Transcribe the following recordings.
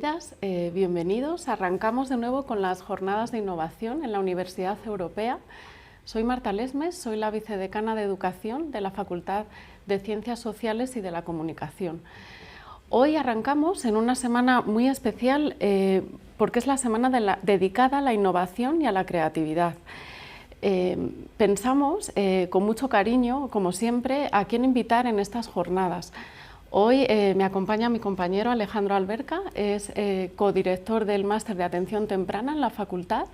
bienvenidas, bienvenidos. Arrancamos de nuevo con las jornadas de innovación en la Universidad Europea. Soy Marta Lesmes, soy la vicedecana de Educación de la Facultad de Ciencias Sociales y de la Comunicación. Hoy arrancamos en una semana muy especial porque es la semana dedicada a la innovación y a la creatividad. Pensamos con mucho cariño, como siempre, a quién invitar en estas jornadas. Hoy me acompaña mi compañero Alejandro Alberca, es codirector del Máster de Atención Temprana en la Facultad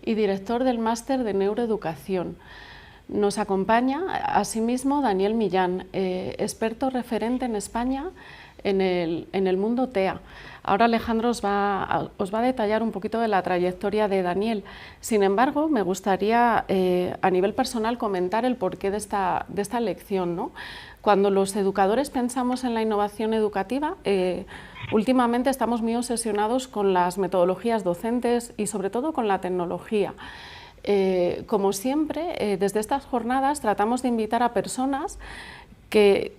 y director del Máster de Neuroeducación. Nos acompaña asimismo Daniel Millán, experto referente en España en el mundo TEA. Ahora Alejandro os va a detallar un poquito de la trayectoria de Daniel. Sin embargo, me gustaría a nivel personal comentar el porqué de esta elección, ¿no? Cuando los educadores pensamos en la innovación educativa, últimamente estamos muy obsesionados con las metodologías docentes y sobre todo con la tecnología. Como siempre, desde estas jornadas tratamos de invitar a personas que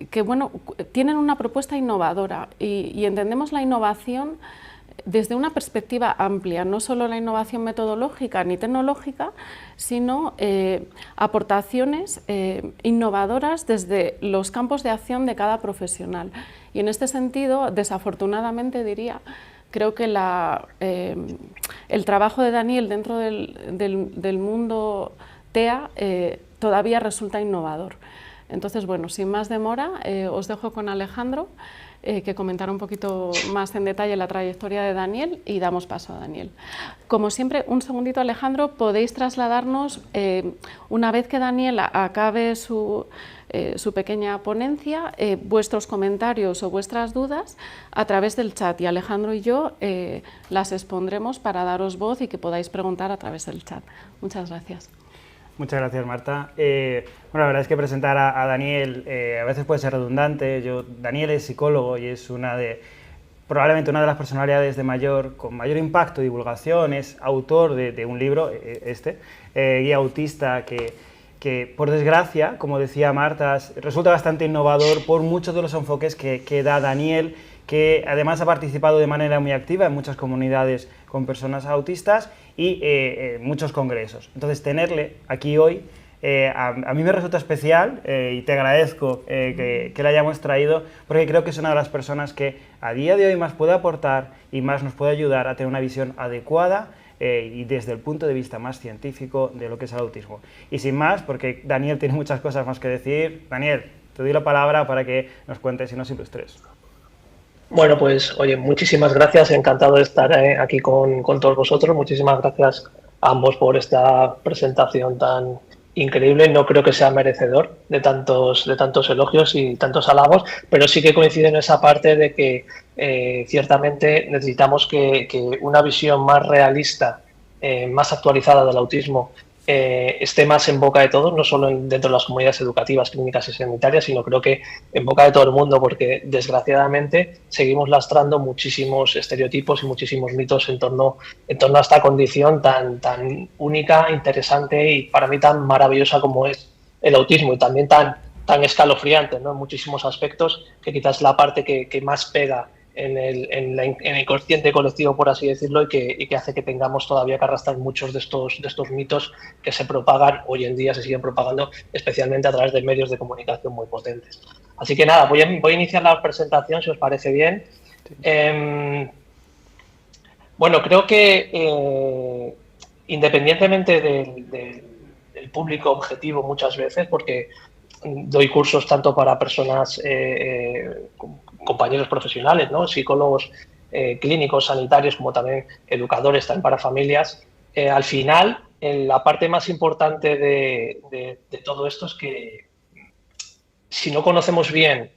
tienen una propuesta innovadora y entendemos la innovación desde una perspectiva amplia, no solo la innovación metodológica ni tecnológica, sino aportaciones innovadoras desde los campos de acción de cada profesional. Y en este sentido, desafortunadamente diría, creo que el trabajo de Daniel dentro del mundo TEA todavía resulta innovador. Entonces, bueno, sin más demora, os dejo con Alejandro, que comentará un poquito más en detalle la trayectoria de Daniel y damos paso a Daniel. Como siempre, un segundito, Alejandro, podéis trasladarnos, una vez que Daniel acabe su pequeña ponencia, vuestros comentarios o vuestras dudas a través del chat, y Alejandro y yo las expondremos para daros voz y que podáis preguntar a través del chat. Muchas gracias. Muchas gracias, Marta. Bueno, la verdad es que presentar a Daniel a veces puede ser redundante. Daniel es psicólogo y es probablemente una de las personalidades con mayor impacto y divulgación. Es autor de un libro, Guía Autista, que por desgracia, como decía Marta, resulta bastante innovador por muchos de los enfoques que da Daniel, que además ha participado de manera muy activa en muchas comunidades con personas autistas y muchos congresos. Entonces, tenerle aquí hoy, a mí me resulta especial y te agradezco que la hayamos traído, porque creo que es una de las personas que a día de hoy más puede aportar y más nos puede ayudar a tener una visión adecuada y desde el punto de vista más científico de lo que es el autismo. Y sin más, porque Daniel tiene muchas cosas más que decir. Daniel, te doy la palabra para que nos cuentes y nos ilustres. Bueno, pues oye, muchísimas gracias, encantado de estar aquí con todos vosotros. Muchísimas gracias a ambos por esta presentación tan increíble. No creo que sea merecedor de tantos elogios y tantos halagos, pero sí que coincide en esa parte de que ciertamente necesitamos que una visión más realista, más actualizada del autismo esté más en boca de todos, no solo dentro de las comunidades educativas, clínicas y sanitarias, sino creo que en boca de todo el mundo, porque desgraciadamente seguimos lastrando muchísimos estereotipos y muchísimos mitos en torno a esta condición tan única, interesante y para mí tan maravillosa como es el autismo, y también tan escalofriante, ¿no? En muchísimos aspectos, que quizás es la parte que más pega en el inconsciente colectivo, por así decirlo, y que hace que tengamos todavía que arrastrar muchos de estos mitos que se propagan hoy en día, se siguen propagando, especialmente a través de medios de comunicación muy potentes. Así que nada, voy a iniciar la presentación, si os parece bien. Bueno, creo que independientemente del público objetivo muchas veces, porque doy cursos tanto para personas, compañeros profesionales, ¿no? Psicólogos clínicos, sanitarios, como también educadores, también para familias. Al final, la parte más importante de todo esto es que si no conocemos bien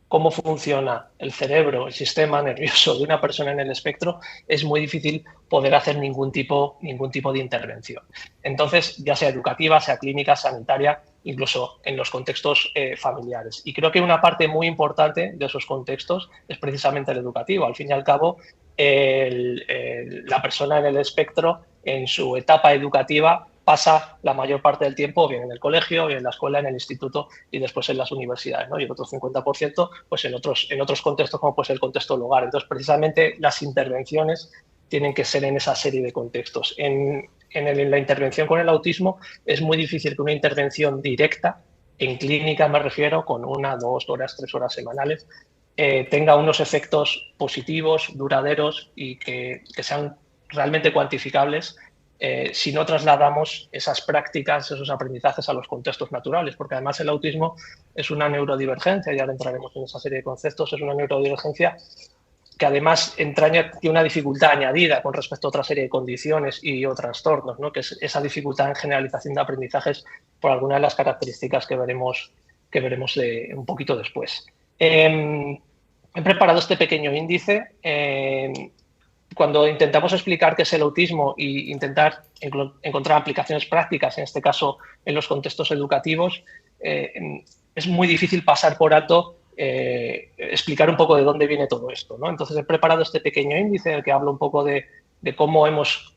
cómo funciona el cerebro, el sistema nervioso de una persona en el espectro, es muy difícil poder hacer ningún tipo de intervención. Entonces, ya sea educativa, sea clínica, sanitaria, incluso en los contextos familiares. Y creo que una parte muy importante de esos contextos es precisamente el educativo. Al fin y al cabo, la persona en el espectro, en su etapa educativa, pasa la mayor parte del tiempo bien en el colegio, bien en la escuela, en el instituto y después en las universidades, ¿no? Y el otro 50% pues en otros contextos, como puede ser el contexto del hogar. Entonces, precisamente las intervenciones tienen que ser en esa serie de contextos. En la intervención con el autismo es muy difícil que una intervención directa, en clínica me refiero, con 1, 2 horas, 3 horas semanales, tenga unos efectos positivos, duraderos y que sean realmente cuantificables si no trasladamos esas prácticas, esos aprendizajes a los contextos naturales, porque además el autismo es una neurodivergencia, ya entraremos en esa serie de conceptos, es una neurodivergencia que además tiene una dificultad añadida con respecto a otra serie de condiciones y o trastornos, ¿no? Que es esa dificultad en generalización de aprendizajes por algunas de las características que veremos un poquito después. He preparado este pequeño índice. Cuando intentamos explicar qué es el autismo e intentar encontrar aplicaciones prácticas, en este caso en los contextos educativos, es muy difícil pasar por alto explicar un poco de dónde viene todo esto, ¿no? Entonces he preparado este pequeño índice en el que hablo un poco de cómo hemos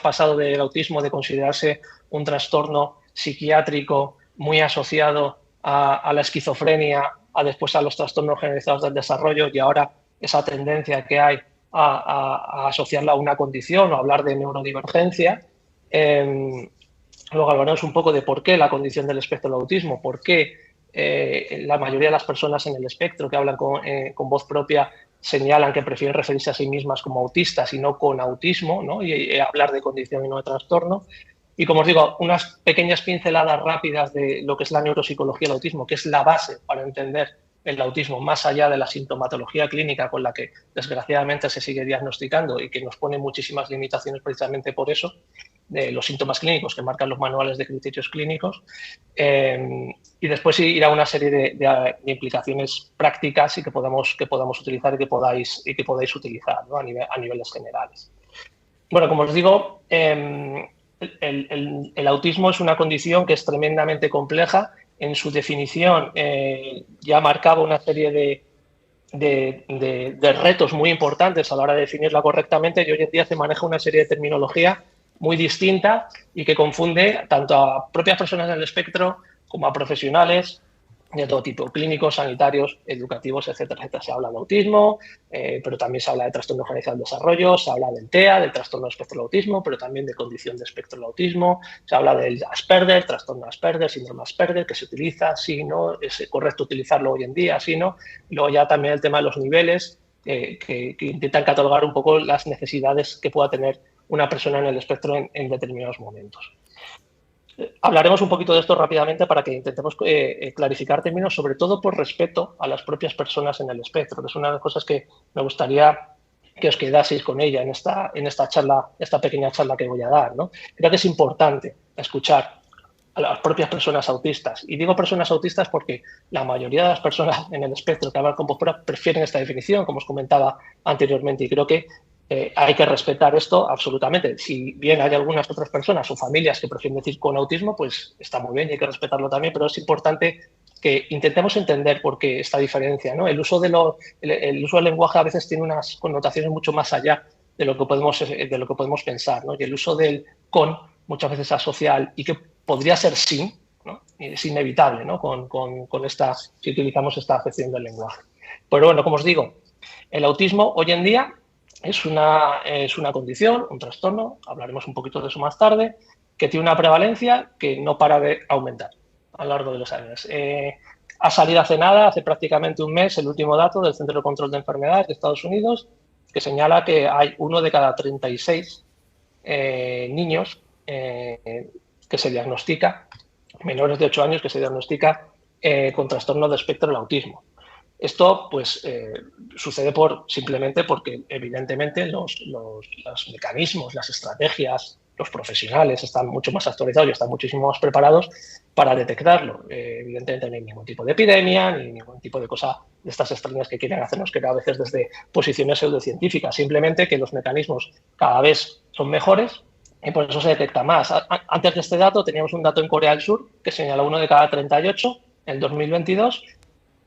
pasado del autismo de considerarse un trastorno psiquiátrico muy asociado a la esquizofrenia, después a los trastornos generalizados del desarrollo y ahora esa tendencia que hay a asociarla a una condición o a hablar de neurodivergencia. Luego hablaremos un poco de por qué la condición del espectro del autismo, por qué la mayoría de las personas en el espectro que hablan con voz propia señalan que prefieren referirse a sí mismas como autistas y no con autismo, ¿no? Y hablar de condición y no de trastorno. Y como os digo, unas pequeñas pinceladas rápidas de lo que es la neuropsicología del autismo, que es la base para entender el autismo más allá de la sintomatología clínica con la que desgraciadamente se sigue diagnosticando y que nos pone muchísimas limitaciones precisamente por eso, de los síntomas clínicos que marcan los manuales de criterios clínicos, y después ir a una serie de implicaciones prácticas y que podamos utilizar y que podáis utilizar, ¿no? a niveles generales. Bueno, como os digo, el autismo es una condición que es tremendamente compleja. En su definición ya marcaba una serie de retos muy importantes a la hora de definirla correctamente y hoy en día se maneja una serie de terminología muy distinta y que confunde tanto a propias personas del espectro como a profesionales de todo tipo, clínicos, sanitarios, educativos, etcétera, etcétera. Se habla de autismo, pero también se habla de trastorno generalizado del desarrollo, se habla del TEA, del trastorno del espectro del autismo, pero también de condición de espectro del autismo, se habla del Asperger, trastorno Asperger, síndrome Asperger, que se utiliza, sí, no, es correcto utilizarlo hoy en día, sí, no. Y luego ya también el tema de los niveles, que intentan catalogar un poco las necesidades que pueda tener una persona en el espectro en determinados momentos. Hablaremos un poquito de esto rápidamente para que intentemos clarificar términos, sobre todo por respeto a las propias personas en el espectro, que es una de las cosas que me gustaría que os quedaseis con ella en esta charla, esta pequeña charla que voy a dar, ¿no? Creo que es importante escuchar a las propias personas autistas. Y digo personas autistas porque la mayoría de las personas en el espectro que hablan con voz propia prefieren esta definición, como os comentaba anteriormente, y creo que hay que respetar esto absolutamente. Si bien hay algunas otras personas o familias que prefieren decir con autismo, pues está muy bien y hay que respetarlo también, pero es importante que intentemos entender por qué esta diferencia, ¿no? El uso del lenguaje a veces tiene unas connotaciones mucho más allá de lo que podemos pensar, ¿no? Y el uso del con muchas veces asocia y que podría ser sin, ¿no? Es inevitable, ¿no? Si utilizamos esta acepción del lenguaje. Pero bueno, como os digo, el autismo hoy en día es una condición, un trastorno, hablaremos un poquito de eso más tarde, que tiene una prevalencia que no para de aumentar a lo largo de los años. Ha salido hace nada, hace prácticamente un mes, el último dato del Centro de Control de Enfermedades de Estados Unidos, que señala que hay 1 de cada 36 niños que se diagnostica, menores de 8 años que se diagnostica con trastorno de espectro del autismo. Esto pues sucede simplemente porque evidentemente los mecanismos, las estrategias, los profesionales están mucho más actualizados y están muchísimo más preparados para detectarlo. Evidentemente no hay ningún tipo de epidemia ni ningún tipo de cosa de estas extrañas que quieren hacernos creer a veces desde posiciones pseudocientíficas, simplemente que los mecanismos cada vez son mejores y por eso se detecta más. Antes de este dato teníamos un dato en Corea del Sur que señala 1 de cada 38 en el 2022,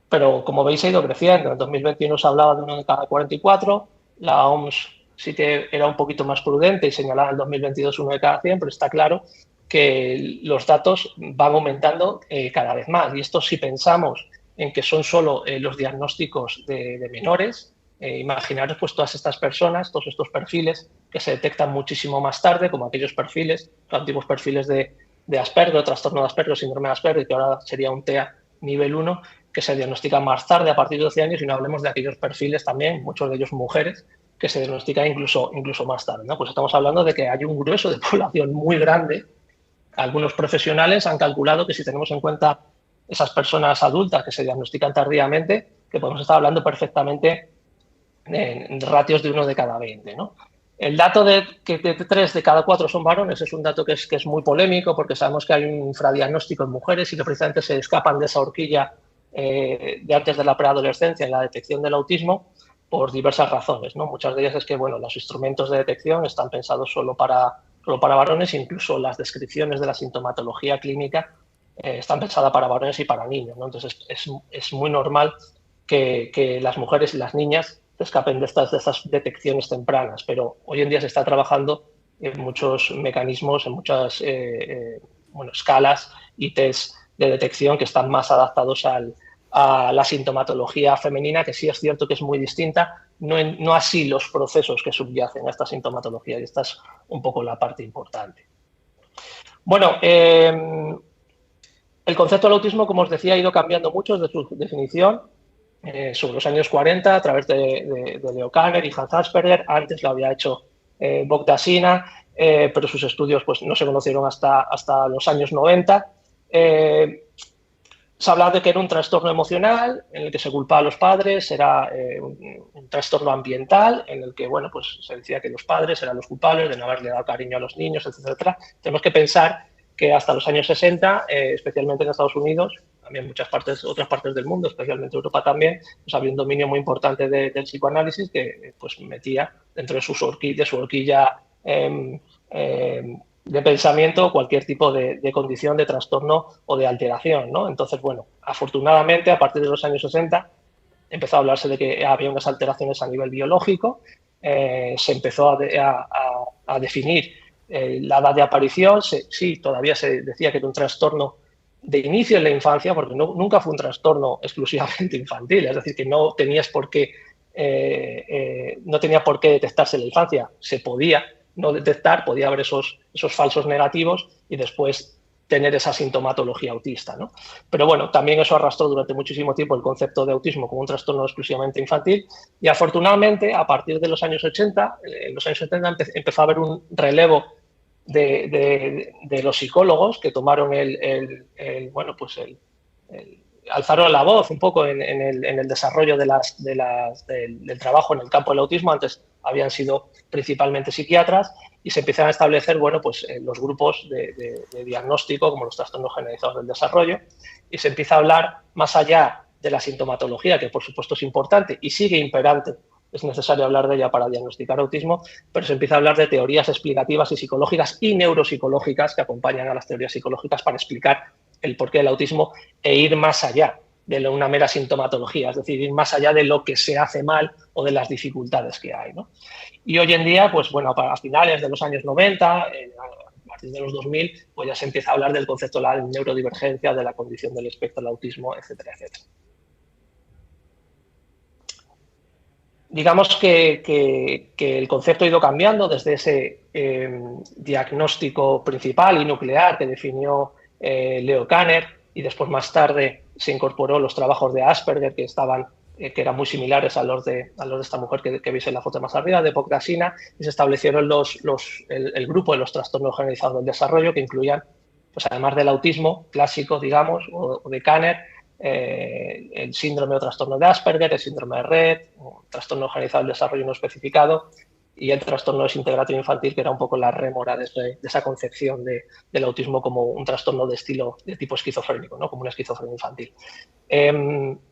pero como veis ha ido creciendo. En el 2021 se hablaba de 1 de cada 44, la OMS sí que era un poquito más prudente y señalaba en el 2022 1 de cada 100, pero está claro que los datos van aumentando cada vez más. Y esto, si pensamos en que son solo los diagnósticos de menores, imaginaros pues todas estas personas, todos estos perfiles que se detectan muchísimo más tarde, como aquellos perfiles, los antiguos perfiles de Asperger, trastorno de Asperger, síndrome de Asperger, que ahora sería un TEA nivel 1, que se diagnostican más tarde, a partir de 12 años, y no hablemos de aquellos perfiles también, muchos de ellos mujeres, que se diagnostican incluso más tarde, ¿no? Pues estamos hablando de que hay un grueso de población muy grande. Algunos profesionales han calculado que si tenemos en cuenta esas personas adultas que se diagnostican tardíamente, que podemos estar hablando perfectamente en ratios de 1 de cada 20, ¿no? El dato de que 3 de cada 4 son varones es un dato que es muy polémico, porque sabemos que hay un infradiagnóstico en mujeres y que precisamente se escapan de esa horquilla de antes de la preadolescencia en la detección del autismo por diversas razones, ¿no? Muchas de ellas es que, bueno, los instrumentos de detección están pensados solo para varones, incluso las descripciones de la sintomatología clínica están pensadas para varones y para niños, ¿no? Entonces es muy normal que las mujeres y las niñas se escapen de estas detecciones tempranas, pero hoy en día se está trabajando en muchos mecanismos, en muchas escalas y test de detección que están más adaptados a la sintomatología femenina, que sí es cierto que es muy distinta, no así los procesos que subyacen a esta sintomatología, y esta es un poco la parte importante. Bueno, el concepto del autismo, como os decía, ha ido cambiando mucho desde su definición sobre los años 40 a través de Leo Kanner y Hans Asperger. Antes lo había hecho Bogdasina, pero sus estudios pues, no se conocieron hasta los años 90. Se hablaba de que era un trastorno emocional en el que se culpaba a los padres, era un trastorno ambiental en el que, bueno, pues se decía que los padres eran los culpables de no haberle dado cariño a los niños, etcétera. Tenemos que pensar que hasta los años 60, especialmente en Estados Unidos, también muchas otras partes del mundo, especialmente Europa también, pues había un dominio muy importante del psicoanálisis que pues metía dentro de su horquilla de pensamiento cualquier tipo de condición, de trastorno o de alteración, ¿no? Entonces, bueno, afortunadamente, a partir de los años 60 empezó a hablarse de que había unas alteraciones a nivel biológico, se empezó a definir la edad de aparición. Sí, todavía se decía que era un trastorno de inicio en la infancia, porque nunca fue un trastorno exclusivamente infantil, es decir, que no tenía por qué detectarse en la infancia, se podía no detectar, podía haber esos falsos negativos y después tener esa sintomatología autista, ¿no? Pero bueno, también eso arrastró durante muchísimo tiempo el concepto de autismo como un trastorno exclusivamente infantil, y afortunadamente a partir de los años 80, en los años 70 empezó a haber un relevo de los psicólogos que tomaron alzaron la voz un poco en el desarrollo del trabajo en el campo del autismo. Antes habían sido principalmente psiquiatras y se empiezan a establecer, bueno, pues los grupos de diagnóstico como los trastornos generalizados del desarrollo, y se empieza a hablar más allá de la sintomatología, que por supuesto es importante y sigue imperante, es necesario hablar de ella para diagnosticar autismo, pero se empieza a hablar de teorías explicativas y psicológicas y neuropsicológicas que acompañan a las teorías psicológicas para explicar el porqué del autismo e ir más allá de una mera sintomatología, es decir, ir más allá de lo que se hace mal o de las dificultades que hay, ¿no? Y hoy en día, pues bueno, a finales de los años 90, a partir de los 2000, pues ya se empieza a hablar del concepto de la neurodivergencia, de la condición del espectro del autismo, etcétera, etcétera. Digamos que el concepto ha ido cambiando desde ese diagnóstico principal y nuclear que definió Leo Kanner, y después más tarde se incorporó los trabajos de Asperger que eran muy similares a los de esta mujer que veis en la foto más arriba, de Bogdasina, y se establecieron el grupo de los trastornos generalizados del desarrollo, que incluían, pues además del autismo clásico, digamos, o de Kanner, el síndrome o trastorno de Asperger, el síndrome de Rett, un trastorno generalizado del desarrollo no especificado, y el trastorno desintegrativo infantil, que era un poco la rémora de esa concepción del autismo como un trastorno de tipo esquizofrénico, ¿no? Como una esquizofrenia infantil.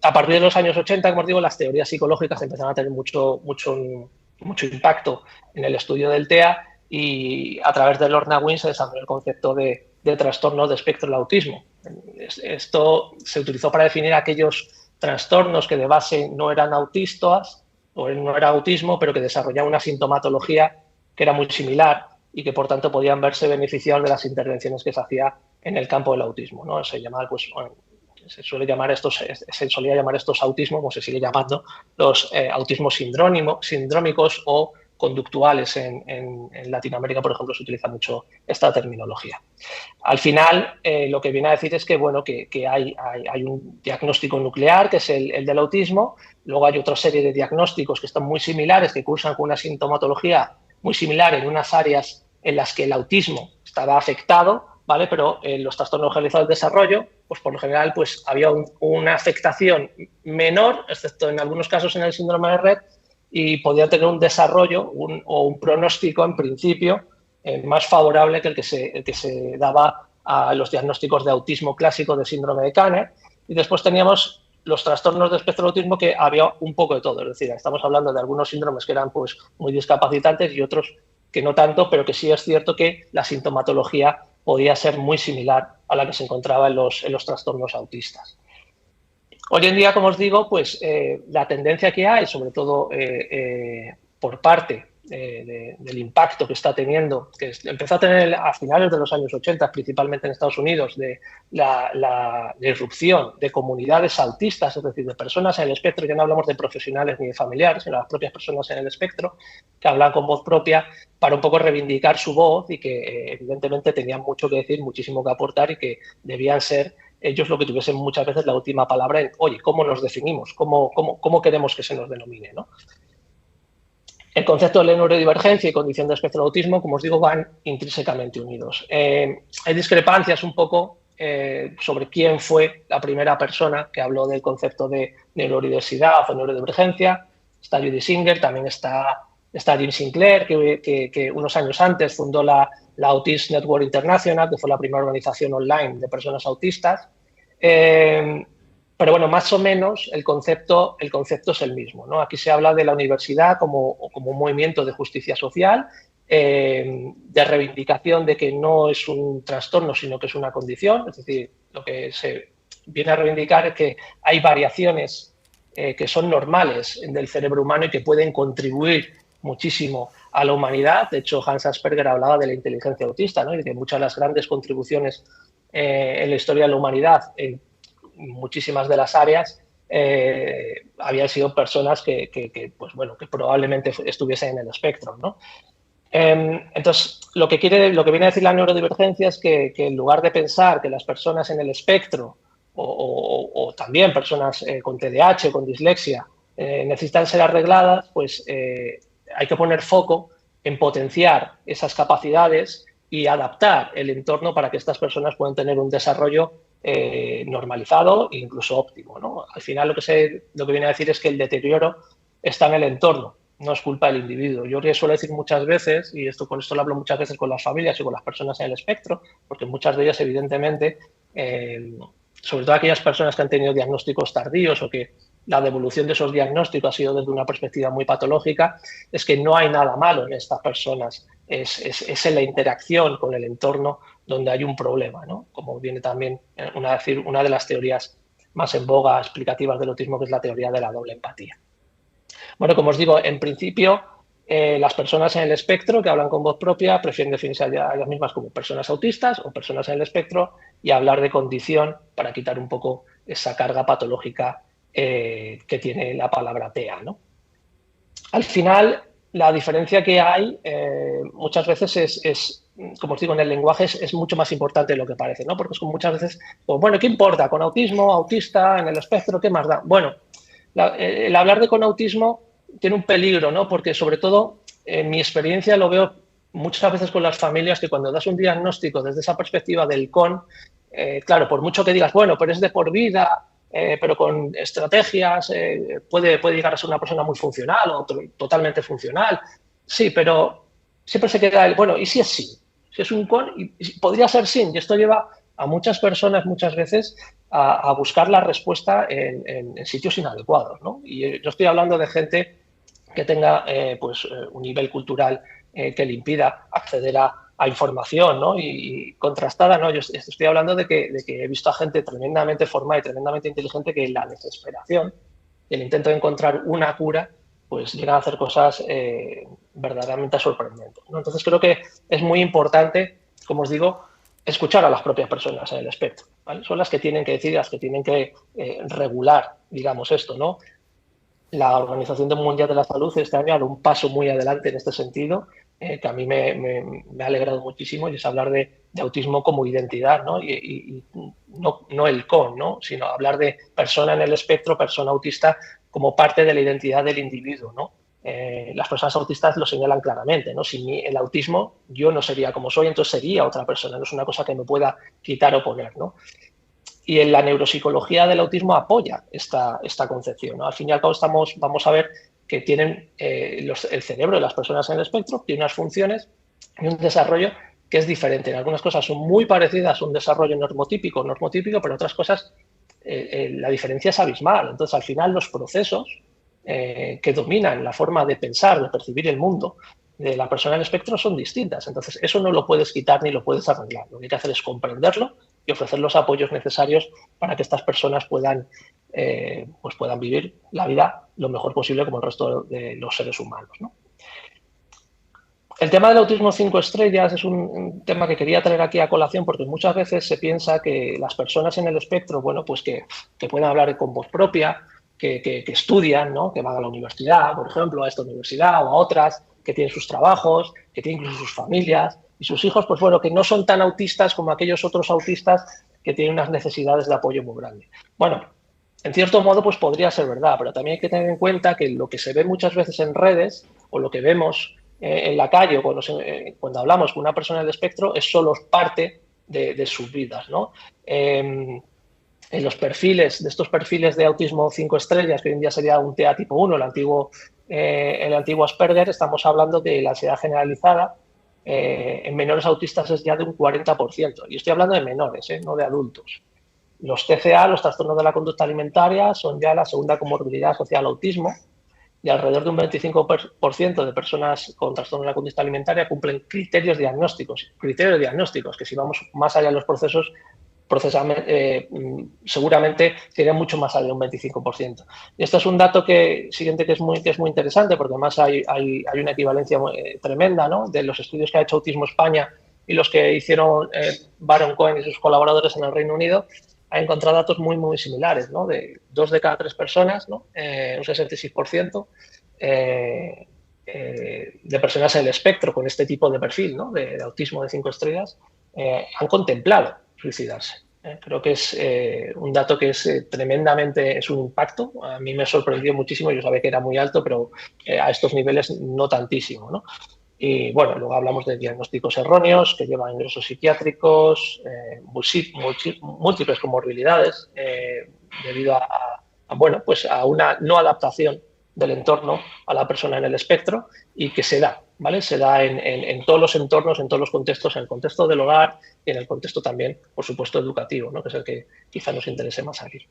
A partir de los años 80, como os digo, las teorías psicológicas empezaron a tener mucho impacto en el estudio del TEA, y a través de Lorna Wynne se desarrolló el concepto de trastorno de espectro del autismo. Esto se utilizó para definir aquellos trastornos que de base no eran autistas o no era autismo, pero que desarrollaban una sintomatología que era muy similar y que por tanto podían verse beneficiados de las intervenciones que se hacía en el campo del autismo, ¿no? Se solía llamar estos autismos, como se sigue llamando, los autismos sindrómicos o conductuales. En Latinoamérica, por ejemplo, se utiliza mucho esta terminología. Al final, lo que viene a decir es que, bueno, que hay un diagnóstico nuclear, que es el del autismo. Luego hay otra serie de diagnósticos que están muy similares, que cursan con una sintomatología muy similar en unas áreas en las que el autismo estaba afectado, ¿vale? Pero en los trastornos generalizados del desarrollo, pues por lo general pues, había una afectación menor, excepto en algunos casos en el síndrome de Rett, y podía tener un desarrollo o un pronóstico, en principio, más favorable que el que se daba a los diagnósticos de autismo clásico de síndrome de Kanner. Y después teníamos los trastornos de espectro de autismo, que había un poco de todo. Es decir, estamos hablando de algunos síndromes que eran pues, muy discapacitantes y otros que no tanto, pero que sí es cierto que la sintomatología podía ser muy similar a la que se encontraba en los trastornos autistas. Hoy en día, como os digo, pues la tendencia que hay, sobre todo por parte del impacto que está teniendo, que empezó a tener a finales de los años 80, principalmente en Estados Unidos, de la irrupción de comunidades autistas, es decir, de personas en el espectro. Ya no hablamos de profesionales ni de familiares, sino de las propias personas en el espectro, que hablan con voz propia para un poco reivindicar su voz, y que evidentemente tenían mucho que decir, muchísimo que aportar, y que debían ser ellos lo que tuviesen muchas veces la última palabra en, oye, ¿cómo nos definimos? ¿Cómo queremos que se nos denomine, ¿no? El concepto de neurodivergencia y condición de espectro de autismo, como os digo, van intrínsecamente unidos. Hay discrepancias un poco sobre quién fue la primera persona que habló del concepto de neurodiversidad o neurodivergencia. Está Judy Singer, también está Jim Sinclair, que unos años antes fundó la Autism Network International, que fue la primera organización online de personas autistas. Pero bueno, más o menos el concepto es el mismo, ¿no? Aquí se habla de la universidad como un movimiento de justicia social, de reivindicación de que no es un trastorno, sino que es una condición. Es decir, lo que se viene a reivindicar es que hay variaciones que son normales del cerebro humano y que pueden contribuir muchísimo a la humanidad. De hecho, Hans Asperger hablaba de la inteligencia autista, ¿no? Y de que muchas de las grandes contribuciones en la historia de la humanidad, en muchísimas de las áreas, habían sido personas que probablemente estuviesen en el espectro, ¿no? Entonces, lo que viene a decir la neurodivergencia es que en lugar de pensar que las personas en el espectro o también personas con TDAH o con dislexia necesitan ser arregladas, pues hay que poner foco en potenciar esas capacidades y adaptar el entorno para que estas personas puedan tener un desarrollo normalizado e incluso óptimo, ¿no? Al final lo que viene a decir es que el deterioro está en el entorno, no es culpa del individuo. Yo suelo decir muchas veces, y con esto lo hablo muchas veces con las familias y con las personas en el espectro, porque muchas de ellas evidentemente, sobre todo aquellas personas que han tenido diagnósticos tardíos o que la devolución de esos diagnósticos ha sido desde una perspectiva muy patológica, es que no hay nada malo en estas personas, es en la interacción con el entorno donde hay un problema, ¿no? Como viene también una de las teorías más en boga explicativas del autismo, que es la teoría de la doble empatía. Bueno, como os digo, en principio, las personas en el espectro que hablan con voz propia prefieren definirse a ellas mismas como personas autistas o personas en el espectro, y hablar de condición para quitar un poco esa carga patológica que tiene la palabra TEA, ¿no? Al final, la diferencia que hay muchas veces es, como os digo, en el lenguaje es mucho más importante de lo que parece, ¿no? Porque es como muchas veces, pues, bueno, ¿qué importa? ¿Con autismo, autista, en el espectro? ¿Qué más da? Bueno, el hablar de con autismo tiene un peligro, ¿no? Porque sobre todo, en mi experiencia lo veo muchas veces con las familias, que cuando das un diagnóstico desde esa perspectiva del claro, por mucho que digas, bueno, pero es de por vida, pero con estrategias puede llegar a ser una persona muy funcional o totalmente funcional. Sí, pero siempre se queda bueno, ¿y si es sí? Si es un y podría ser sin. Y esto lleva a muchas personas muchas veces a buscar la respuesta en sitios inadecuados, ¿no? Y yo estoy hablando de gente que tenga un nivel cultural que le impida acceder a información, ¿no? Y contrastada, ¿no? Yo estoy hablando de que he visto a gente tremendamente formada y tremendamente inteligente que en la desesperación, el intento de encontrar una cura, pues llegan a hacer cosas verdaderamente sorprendentes, ¿no? Entonces creo que es muy importante, como os digo, escuchar a las propias personas en el espectro, ¿vale? Son las que tienen que decir, las que tienen que regular, digamos, esto, ¿no? La Organización Mundial de la Salud este año ha dado un paso muy adelante en este sentido, que a mí me ha alegrado muchísimo, y es hablar de autismo como identidad, ¿no? Y no el con, ¿no? Sino hablar de persona en el espectro, persona autista, como parte de la identidad del individuo, ¿no? Las personas autistas lo señalan claramente, ¿no? Sin el autismo yo no sería como soy, entonces sería otra persona, no es una cosa que me pueda quitar o poner, ¿no? Y en la neuropsicología del autismo apoya esta concepción, ¿no? Al fin y al cabo vamos a ver que tienen el cerebro de las personas en el espectro tiene unas funciones y un desarrollo que es diferente. En algunas cosas son muy parecidas a un desarrollo normotípico, pero otras cosas la diferencia es abismal. Entonces, al final, los procesos que dominan la forma de pensar, de percibir el mundo de la persona en el espectro son distintas. Entonces, eso no lo puedes quitar ni lo puedes arreglar. Lo que hay que hacer es comprenderlo y ofrecer los apoyos necesarios para que estas personas puedan vivir la vida lo mejor posible como el resto de los seres humanos, ¿no? El tema del autismo 5 estrellas es un tema que quería traer aquí a colación porque muchas veces se piensa que las personas en el espectro, bueno, pues que pueden hablar con voz propia, que estudian, ¿no? Que van a la universidad, por ejemplo, a esta universidad o a otras, que tienen sus trabajos, que tienen incluso sus familias y sus hijos, pues bueno, que no son tan autistas como aquellos otros autistas que tienen unas necesidades de apoyo muy grandes. Bueno, en cierto modo, pues podría ser verdad, pero también hay que tener en cuenta que lo que se ve muchas veces en redes o lo que vemos en la calle o cuando hablamos con una persona del espectro es solo parte de sus vidas, ¿no? En los perfiles, de estos perfiles de autismo 5 estrellas, que hoy en día sería un TEA tipo 1, el antiguo Asperger, estamos hablando de la ansiedad generalizada. En menores autistas es ya de un 40%. Y estoy hablando de menores, no de adultos. Los TCA, los trastornos de la conducta alimentaria, son ya la segunda comorbilidad asociada al autismo. Y alrededor de un 25% de personas con trastorno de la conducta alimentaria cumplen criterios diagnósticos, que si vamos más allá de los procesos, seguramente sería mucho más allá de un 25%. Y esto es un dato siguiente que es muy interesante, porque además hay una equivalencia tremenda, ¿no? De los estudios que ha hecho Autismo España y los que hicieron Baron Cohen y sus colaboradores en el Reino Unido. Ha encontrado datos muy, muy similares, ¿no? De 2 de cada 3 personas, ¿no? Un 66% de personas en el espectro con este tipo de perfil, ¿no? de autismo de 5 estrellas han contemplado suicidarse. Creo que es un dato que es un impacto. A mí me sorprendió muchísimo, yo sabía que era muy alto, pero a estos niveles no tantísimo, ¿no? Y bueno, luego hablamos de diagnósticos erróneos que llevan ingresos psiquiátricos, múltiples comorbilidades debido a una no adaptación del entorno a la persona en el espectro y que se da, ¿vale? Se da en todos los entornos, en todos los contextos, en el contexto del hogar y en el contexto también, por supuesto, educativo, ¿no? Que es el que quizá nos interese más aquí.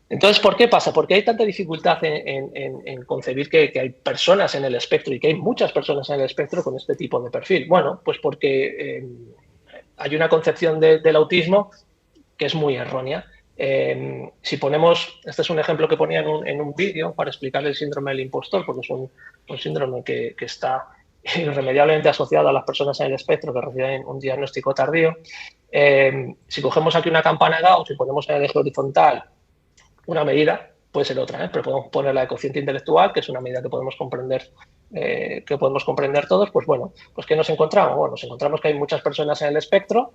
Entonces, ¿por qué pasa? ¿Por qué hay tanta dificultad en concebir que hay personas en el espectro y que hay muchas personas en el espectro con este tipo de perfil? Bueno, pues porque hay una concepción del autismo que es muy errónea. Si ponemos, este es un ejemplo que ponía en un vídeo para explicar el síndrome del impostor, porque es un síndrome que está irremediablemente asociado a las personas en el espectro que reciben un diagnóstico tardío. Si cogemos aquí una campana de Gauss y ponemos en el eje horizontal una medida, puede ser otra, pero podemos poner la de cociente intelectual, que es una medida que podemos comprender todos. Pues bueno, pues ¿qué nos encontramos? Bueno, nos encontramos que hay muchas personas en el espectro,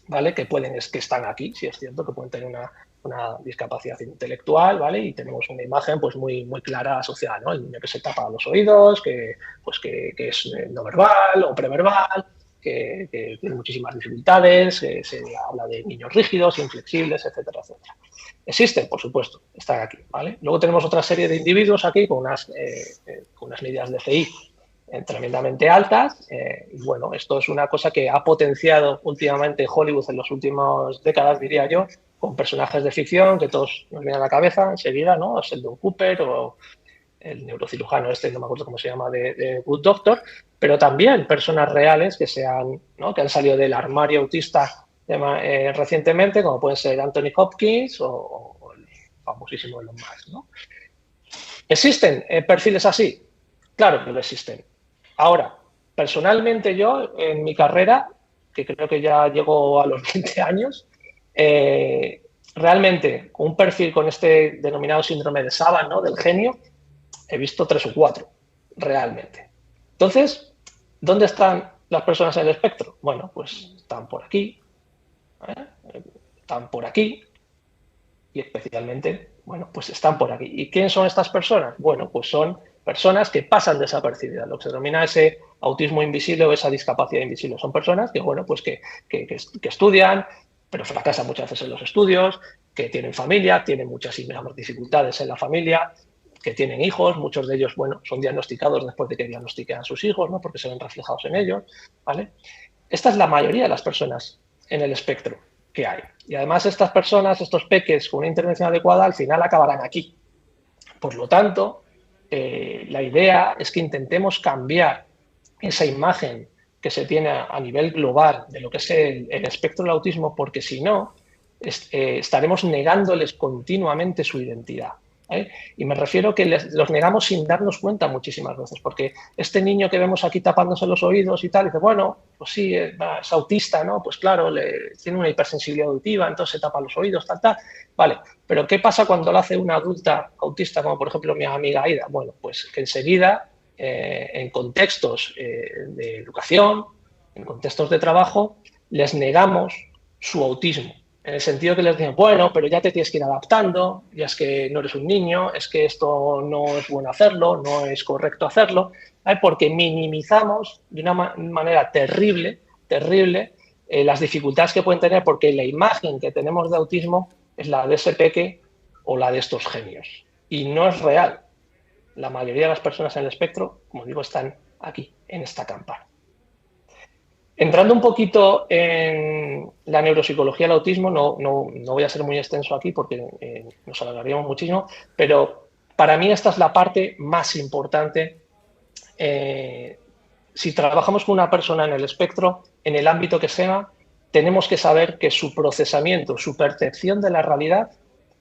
¿vale? Que están aquí, sí es cierto, que pueden tener una discapacidad intelectual, ¿vale? Y tenemos una imagen pues muy, muy clara asociada, ¿no? El niño que se tapa los oídos, que es no verbal o preverbal, que tiene muchísimas dificultades, se habla de niños rígidos, inflexibles, etcétera, etcétera. Existen, por supuesto, están aquí, ¿vale? Luego tenemos otra serie de individuos aquí con unas medidas de CI tremendamente altas y bueno, esto es una cosa que ha potenciado últimamente Hollywood en las últimas décadas, diría yo, con personajes de ficción que todos nos vienen a la cabeza enseguida, ¿no? Sheldon Cooper o el neurocirujano no me acuerdo cómo se llama, de Good Doctor, pero también personas reales que han salido del armario autista recientemente, como pueden ser Anthony Hopkins o el famosísimo Elon Musk, ¿no? ¿Existen perfiles así? Claro que lo existen. Ahora, personalmente yo, en mi carrera, que creo que ya llego a los 20 años, realmente un perfil con este denominado síndrome de Savant, ¿no?, del genio, he visto 3 o 4, realmente. Entonces, ¿dónde están las personas en el espectro? Bueno, pues están por aquí, están por aquí, y especialmente, bueno, pues están por aquí. ¿Y quiénes son estas personas? Bueno, pues son personas que pasan desapercibidas, lo que se denomina ese autismo invisible o esa discapacidad invisible. Son personas que, bueno, pues que estudian, pero fracasan muchas veces en los estudios, que tienen familia, tienen muchas dificultades en la familia, que tienen hijos, muchos de ellos, bueno, son diagnosticados después de que diagnostiquen a sus hijos, ¿no?, porque se ven reflejados en ellos, ¿vale? Esta es la mayoría de las personas en el espectro que hay. Y además estas personas, estos peques con una intervención adecuada, al final acabarán aquí. Por lo tanto, la idea es que intentemos cambiar esa imagen que se tiene a nivel global de lo que es el espectro del autismo, porque si no, estaremos negándoles continuamente su identidad. Y me refiero que los negamos sin darnos cuenta muchísimas veces, porque este niño que vemos aquí tapándose los oídos y tal, dice, bueno, pues sí, es autista, ¿no? Pues claro, tiene una hipersensibilidad auditiva, entonces se tapa los oídos, tal. Vale, pero ¿qué pasa cuando lo hace una adulta autista, como por ejemplo mi amiga Aida? Bueno, pues que enseguida, en contextos de educación, en contextos de trabajo, les negamos su autismo. En el sentido que les dicen, bueno, pero ya te tienes que ir adaptando, ya es que no eres un niño, es que esto no es bueno hacerlo, no es correcto hacerlo, porque minimizamos de una manera terrible las dificultades que pueden tener, porque la imagen que tenemos de autismo es la de ese peque o la de estos genios. Y no es real. La mayoría de las personas en el espectro, como digo, están aquí, en esta campana. Entrando un poquito en la neuropsicología del autismo, no voy a ser muy extenso aquí porque nos alargaríamos muchísimo, pero para mí esta es la parte más importante. Si trabajamos con una persona en el espectro, en el ámbito que sea, tenemos que saber que su procesamiento, su percepción de la realidad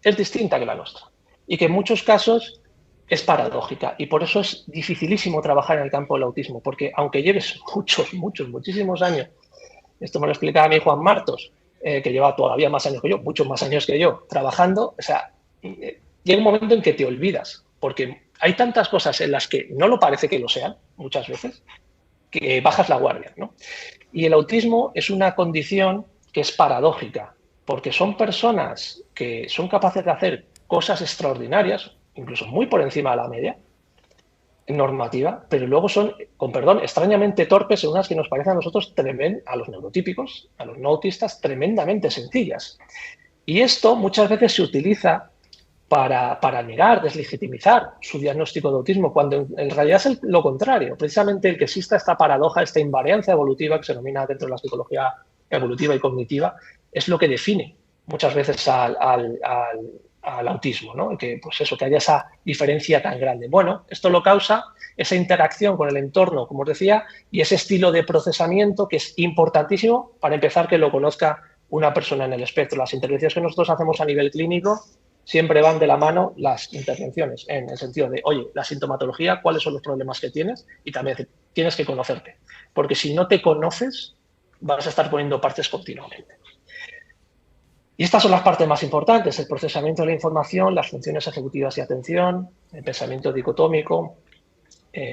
es distinta que la nuestra y que en muchos casos es paradójica, y por eso es dificilísimo trabajar en el campo del autismo, porque aunque lleves muchísimos años, esto me lo explicaba mi Juan Martos, que lleva todavía más años que yo, muchos más años que yo, trabajando, o sea, llega un momento en que te olvidas, porque hay tantas cosas en las que no lo parece que lo sean, muchas veces, que bajas la guardia, ¿no? Y el autismo es una condición que es paradójica, porque son personas que son capaces de hacer cosas extraordinarias, incluso muy por encima de la media normativa, pero luego son, con perdón, extrañamente torpes en unas que nos parecen a nosotros, a los neurotípicos, a los no autistas, tremendamente sencillas. Y esto muchas veces se utiliza para negar, deslegitimizar su diagnóstico de autismo, cuando en realidad es lo contrario. Precisamente el que exista esta paradoja, esta invariancia evolutiva que se denomina dentro de la psicología evolutiva y cognitiva, es lo que define muchas veces al autismo, ¿no? Que, pues eso, que haya esa diferencia tan grande. Bueno, esto lo causa esa interacción con el entorno, como os decía, y ese estilo de procesamiento que es importantísimo para empezar que lo conozca una persona en el espectro. Las intervenciones que nosotros hacemos a nivel clínico siempre van de la mano las intervenciones, en el sentido de, oye, la sintomatología, cuáles son los problemas que tienes, y también tienes que conocerte, porque si no te conoces, vas a estar poniendo parches continuamente. Y estas son las partes más importantes: el procesamiento de la información, las funciones ejecutivas y atención, el pensamiento dicotómico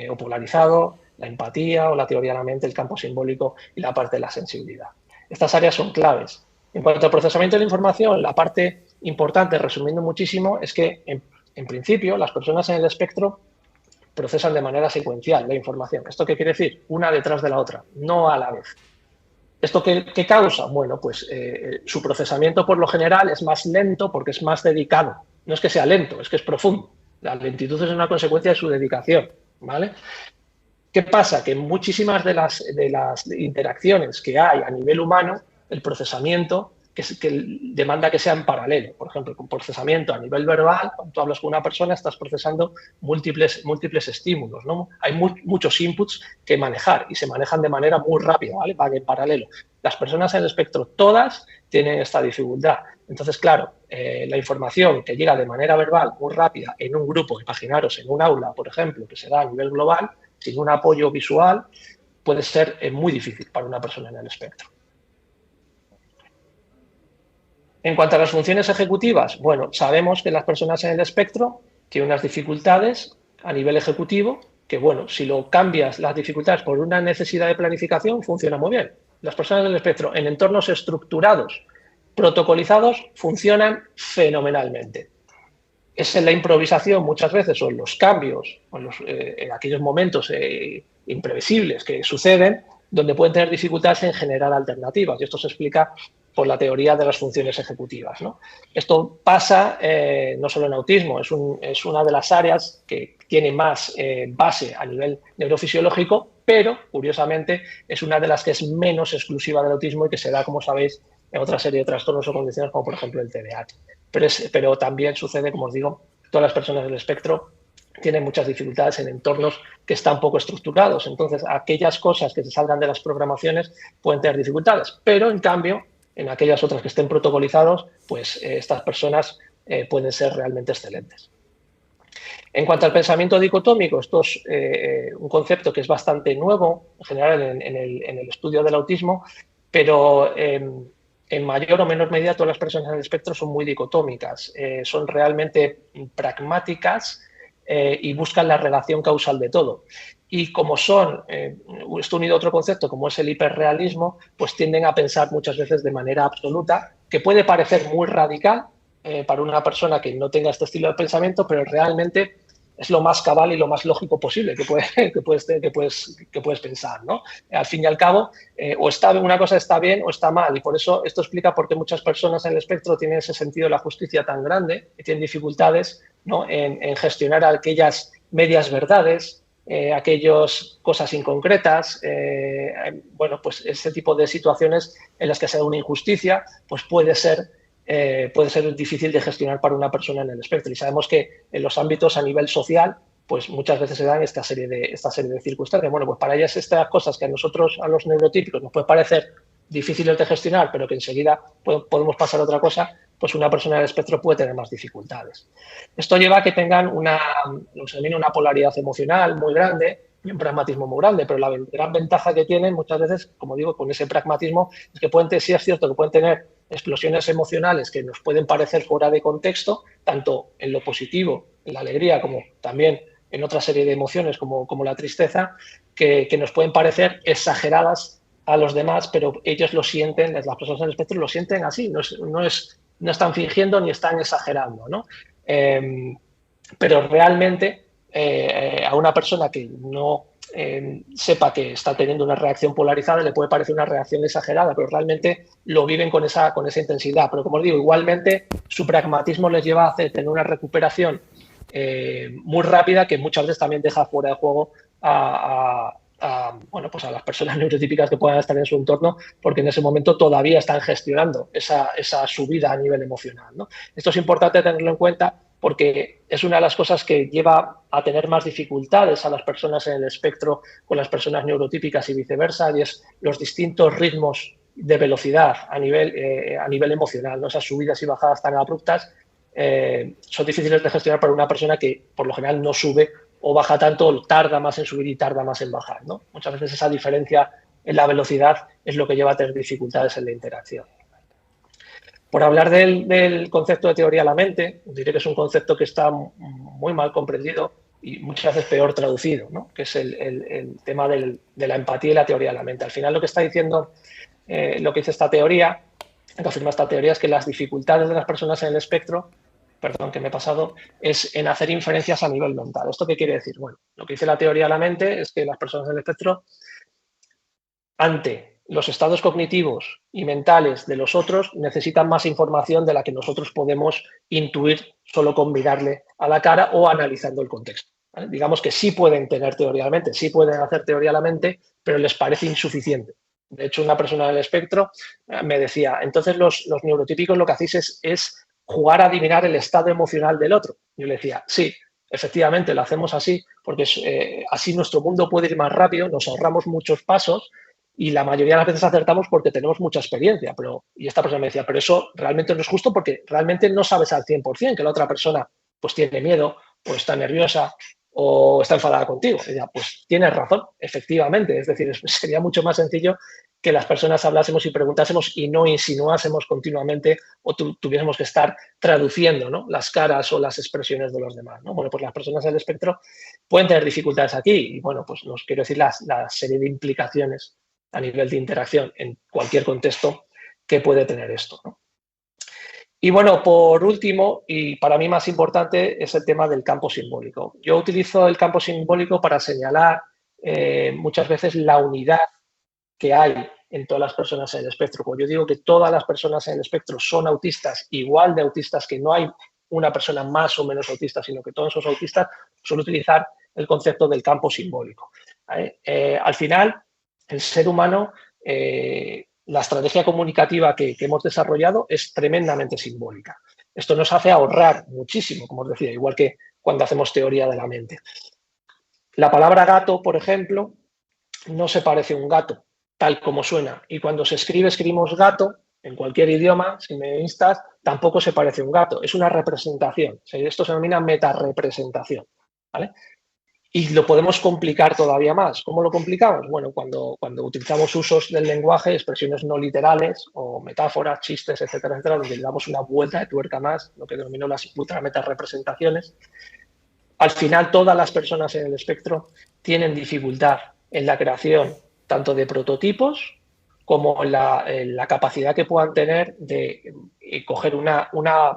o polarizado, la empatía o la teoría de la mente, el campo simbólico y la parte de la sensibilidad. Estas áreas son claves. En cuanto al procesamiento de la información, la parte importante, resumiendo muchísimo, es que en principio las personas en el espectro procesan de manera secuencial la información. ¿Esto qué quiere decir? Una detrás de la otra, no a la vez. ¿Esto qué causa? Bueno, pues su procesamiento por lo general es más lento porque es más dedicado. No es que sea lento, es que es profundo. La lentitud es una consecuencia de su dedicación, ¿vale? ¿Qué pasa? Que muchísimas de las interacciones que hay a nivel humano, el procesamiento que demanda que sea en paralelo. Por ejemplo, con procesamiento a nivel verbal, cuando tú hablas con una persona, estás procesando múltiples estímulos, ¿no? Hay muchos inputs que manejar y se manejan de manera muy rápida, ¿vale? Van en paralelo. Las personas en el espectro, todas, tienen esta dificultad. Entonces, claro, la información que llega de manera verbal muy rápida en un grupo, imaginaros en un aula, por ejemplo, que se da a nivel global, sin un apoyo visual, puede ser muy difícil para una persona en el espectro. En cuanto a las funciones ejecutivas, bueno, sabemos que las personas en el espectro tienen unas dificultades a nivel ejecutivo que, bueno, si lo cambias las dificultades por una necesidad de planificación, funciona muy bien. Las personas del espectro en entornos estructurados, protocolizados, funcionan fenomenalmente. Es en la improvisación muchas veces o en los cambios, o en aquellos momentos imprevisibles que suceden, donde pueden tener dificultades en generar alternativas. Y esto se explica por la teoría de las funciones ejecutivas, ¿no? Esto pasa no solo en autismo, es una de las áreas que tiene más base a nivel neurofisiológico, pero, curiosamente, es una de las que es menos exclusiva del autismo y que se da, como sabéis, en otra serie de trastornos o condiciones, como por ejemplo el TDAH. Pero también sucede, como os digo, todas las personas del espectro tienen muchas dificultades en entornos que están poco estructurados. Entonces, aquellas cosas que se salgan de las programaciones pueden tener dificultades, pero, en cambio, en aquellas otras que estén protocolizados, pues estas personas pueden ser realmente excelentes. En cuanto al pensamiento dicotómico, esto es un concepto que es bastante nuevo, en general, en el estudio del autismo, pero en mayor o menor medida todas las personas en el espectro son muy dicotómicas, son realmente pragmáticas y buscan la relación causal de todo. Y como son, esto unido a otro concepto como es el hiperrealismo, pues tienden a pensar muchas veces de manera absoluta, que puede parecer muy radical para una persona que no tenga este estilo de pensamiento, pero realmente es lo más cabal y lo más lógico posible que puedes pensar, ¿no? Al fin y al cabo, o una cosa está bien o está mal, y por eso esto explica por qué muchas personas en el espectro tienen ese sentido de la justicia tan grande y tienen dificultades, ¿no?, en gestionar aquellas medias verdades, aquellas cosas inconcretas, bueno, pues ese tipo de situaciones en las que se da una injusticia, pues puede ser difícil de gestionar para una persona en el espectro. Y sabemos que en los ámbitos a nivel social, pues muchas veces se dan esta serie de circunstancias. Bueno, pues para ellas estas cosas que a nosotros, a los neurotípicos, nos puede parecer difíciles de gestionar, pero que enseguida podemos pasar a otra cosa, pues una persona en el espectro puede tener más dificultades. Esto lleva a que tengan una polaridad emocional muy grande y un pragmatismo muy grande, pero la gran ventaja que tienen muchas veces, como digo, con ese pragmatismo, es que sí es cierto que pueden tener explosiones emocionales que nos pueden parecer fuera de contexto, tanto en lo positivo, en la alegría, como también en otra serie de emociones como la tristeza, que nos pueden parecer exageradas a los demás, pero ellos lo sienten, las personas en el espectro lo sienten así, no están fingiendo ni están exagerando, ¿no? Pero realmente a una persona que no sepa que está teniendo una reacción polarizada le puede parecer una reacción exagerada, pero realmente lo viven con esa intensidad. Pero como os digo, igualmente su pragmatismo les lleva a tener una recuperación muy rápida que muchas veces también deja fuera de juego bueno, pues a las personas neurotípicas que puedan estar en su entorno, porque en ese momento todavía están gestionando esa subida a nivel emocional, ¿no? Esto es importante tenerlo en cuenta porque es una de las cosas que lleva a tener más dificultades a las personas en el espectro con las personas neurotípicas y viceversa, y es los distintos ritmos de velocidad a nivel emocional, ¿no? Esas subidas y bajadas tan abruptas son difíciles de gestionar para una persona que por lo general no sube o baja tanto, tarda más en subir y tarda más en bajar, ¿no? Muchas veces esa diferencia en la velocidad es lo que lleva a tener dificultades en la interacción. Por hablar del concepto de teoría de la mente, diré que es un concepto que está muy mal comprendido y muchas veces peor traducido, ¿no? Que es el tema de la empatía y la teoría de la mente. Al final lo que está diciendo, lo que dice esta teoría, lo que afirma esta teoría es que las dificultades de las personas en el espectro, perdón, que me he pasado, es en hacer inferencias a nivel mental. ¿Esto qué quiere decir? Bueno, lo que dice la teoría de la mente es que las personas en el espectro, ante los estados cognitivos y mentales de los otros, necesitan más información de la que nosotros podemos intuir solo con mirarle a la cara o analizando el contexto, ¿vale? Digamos que sí pueden tener teoría de la mente, sí pueden hacer teoría de la mente, pero les parece insuficiente. De hecho, una persona del espectro me decía, entonces los neurotípicos lo que hacéis es jugar a adivinar el estado emocional del otro. Yo le decía, sí, efectivamente lo hacemos así, porque así nuestro mundo puede ir más rápido, nos ahorramos muchos pasos, y la mayoría de las veces acertamos porque tenemos mucha experiencia. Y esta persona me decía, pero eso realmente no es justo porque realmente no sabes al 100% que la otra persona pues tiene miedo o está nerviosa o está enfadada contigo. Y decía, pues tienes razón, efectivamente. Es decir, sería mucho más sencillo que las personas hablásemos y preguntásemos y no insinuásemos continuamente o tuviésemos que estar traduciendo, ¿no?, las caras o las expresiones de los demás, ¿no? Bueno, pues las personas del espectro pueden tener dificultades aquí y, bueno, pues nos quiero decir la serie de implicaciones a nivel de interacción en cualquier contexto que puede tener esto, ¿no? Y bueno, por último, y para mí más importante, es el tema del campo simbólico. Yo utilizo el campo simbólico para señalar muchas veces la unidad que hay en todas las personas en el espectro. Como yo digo que todas las personas en el espectro son autistas, igual de autistas, que no hay una persona más o menos autista, sino que todos son autistas, suelo utilizar el concepto del campo simbólico. Al final, el ser humano, la estrategia comunicativa que hemos desarrollado es tremendamente simbólica. Esto nos hace ahorrar muchísimo, como os decía, igual que cuando hacemos teoría de la mente. La palabra gato, por ejemplo, no se parece a un gato, tal como suena. Y cuando se escribe, escribimos gato, en cualquier idioma, si me instas, tampoco se parece a un gato. Es una representación. Esto se denomina metarepresentación, ¿vale? Y lo podemos complicar todavía más. ¿Cómo lo complicamos? Bueno, cuando utilizamos usos del lenguaje, expresiones no literales o metáforas, chistes, etcétera, etcétera, donde le damos una vuelta de tuerca más, lo que denomino las ultrametarepresentaciones. Al final, todas las personas en el espectro tienen dificultad en la creación tanto de prototipos como en la capacidad que puedan tener de coger una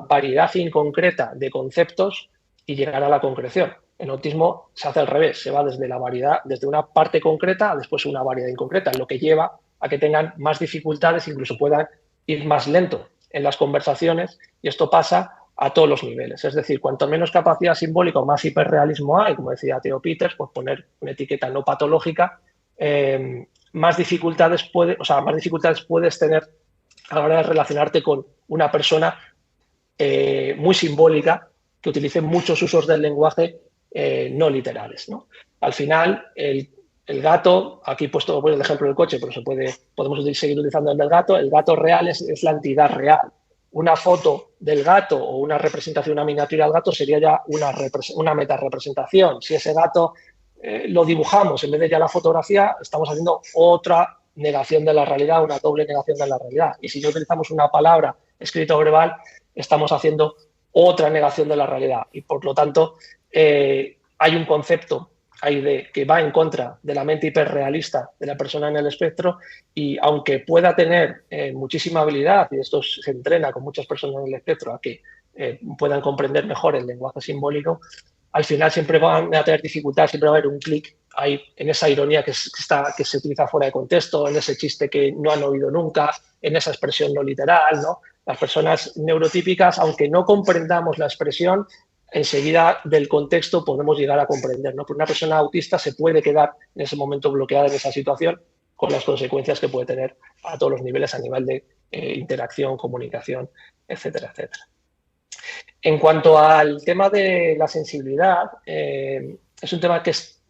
variedad inconcreta de conceptos y llegar a la concreción. En autismo se hace al revés, se va desde la variedad, desde una parte concreta a después una variedad inconcreta, lo que lleva a que tengan más dificultades, incluso puedan ir más lento en las conversaciones, y esto pasa a todos los niveles. Es decir, cuanto menos capacidad simbólica o más hiperrealismo hay, como decía Theo Peters, pues poner una etiqueta no patológica, más dificultades puedes tener a la hora de relacionarte con una persona muy simbólica que utilice muchos usos del lenguaje no literales, ¿no? Al final, el gato, aquí he puesto el ejemplo del coche, pero podemos seguir utilizando el del gato. El gato real es la entidad real. Una foto del gato o una representación, una miniatura del gato sería ya una metarepresentación. Si ese gato lo dibujamos en vez de ya la fotografía, estamos haciendo otra negación de la realidad, una doble negación de la realidad. Y si no utilizamos una palabra escrita o verbal, estamos haciendo otra negación de la realidad. Y por lo tanto, hay un concepto ahí que va en contra de la mente hiperrealista de la persona en el espectro, y aunque pueda tener muchísima habilidad, y esto se entrena con muchas personas en el espectro a que puedan comprender mejor el lenguaje simbólico, al final siempre van a tener dificultad, siempre va a haber un clic ahí en esa ironía que se utiliza fuera de contexto, en ese chiste que no han oído nunca, en esa expresión no literal, ¿no? Las personas neurotípicas, aunque no comprendamos la expresión, enseguida del contexto podemos llegar a comprender, ¿no? Pero una persona autista se puede quedar en ese momento bloqueada en esa situación, con las consecuencias que puede tener a todos los niveles, a nivel de interacción, comunicación, etcétera, etcétera. En cuanto al tema de la sensibilidad, es un tema que es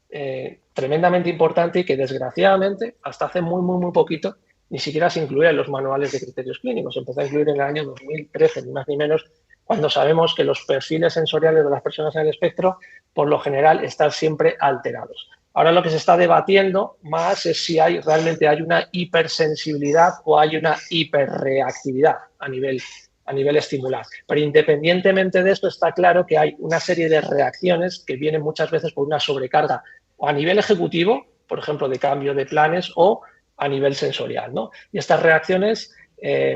tremendamente importante y que desgraciadamente hasta hace muy, muy, muy poquito ni siquiera se incluía en los manuales de criterios clínicos. Se empezó a incluir en el año 2013, ni más ni menos, cuando sabemos que los perfiles sensoriales de las personas en el espectro, por lo general, están siempre alterados. Ahora lo que se está debatiendo más es si realmente hay una hipersensibilidad o hay una hiperreactividad a nivel estimular. Pero independientemente de esto, está claro que hay una serie de reacciones que vienen muchas veces por una sobrecarga o a nivel ejecutivo, por ejemplo, de cambio de planes, o a nivel sensorial, ¿no? Y estas reacciones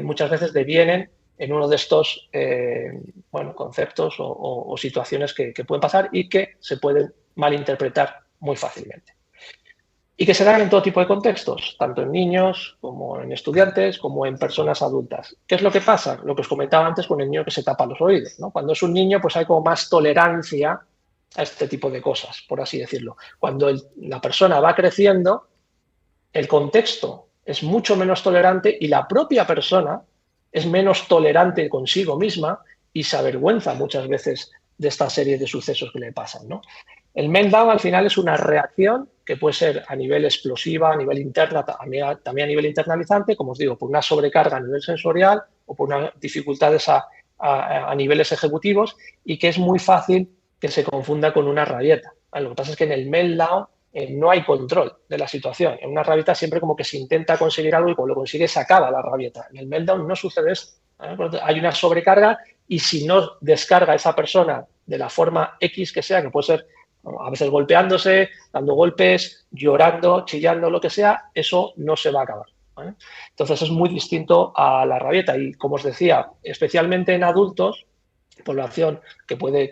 muchas veces devienen en uno de estos conceptos o situaciones que pueden pasar y que se pueden malinterpretar muy fácilmente. Y que se dan en todo tipo de contextos, tanto en niños como en estudiantes, como en personas adultas. ¿Qué es lo que pasa? Lo que os comentaba antes con el niño que se tapa los oídos, ¿no? Cuando es un niño, pues hay como más tolerancia a este tipo de cosas, por así decirlo. Cuando la persona va creciendo, el contexto es mucho menos tolerante y la propia persona es menos tolerante consigo misma y se avergüenza muchas veces de esta serie de sucesos que le pasan, ¿no? El meltdown al final es una reacción que puede ser a nivel explosiva, a nivel interna, también a nivel internalizante, como os digo, por una sobrecarga a nivel sensorial o por unas dificultades a niveles ejecutivos, y que es muy fácil que se confunda con una rabieta. Lo que pasa es que en el meltdown no hay control de la situación. En una rabieta siempre como que se intenta conseguir algo y cuando lo consigue se acaba la rabieta. En el meltdown no sucede esto. Hay una sobrecarga y si no descarga esa persona de la forma X que sea, que puede ser a veces golpeándose, dando golpes, llorando, chillando, lo que sea, eso no se va a acabar, ¿vale? Entonces es muy distinto a la rabieta y, como os decía, especialmente en adultos, población que puede,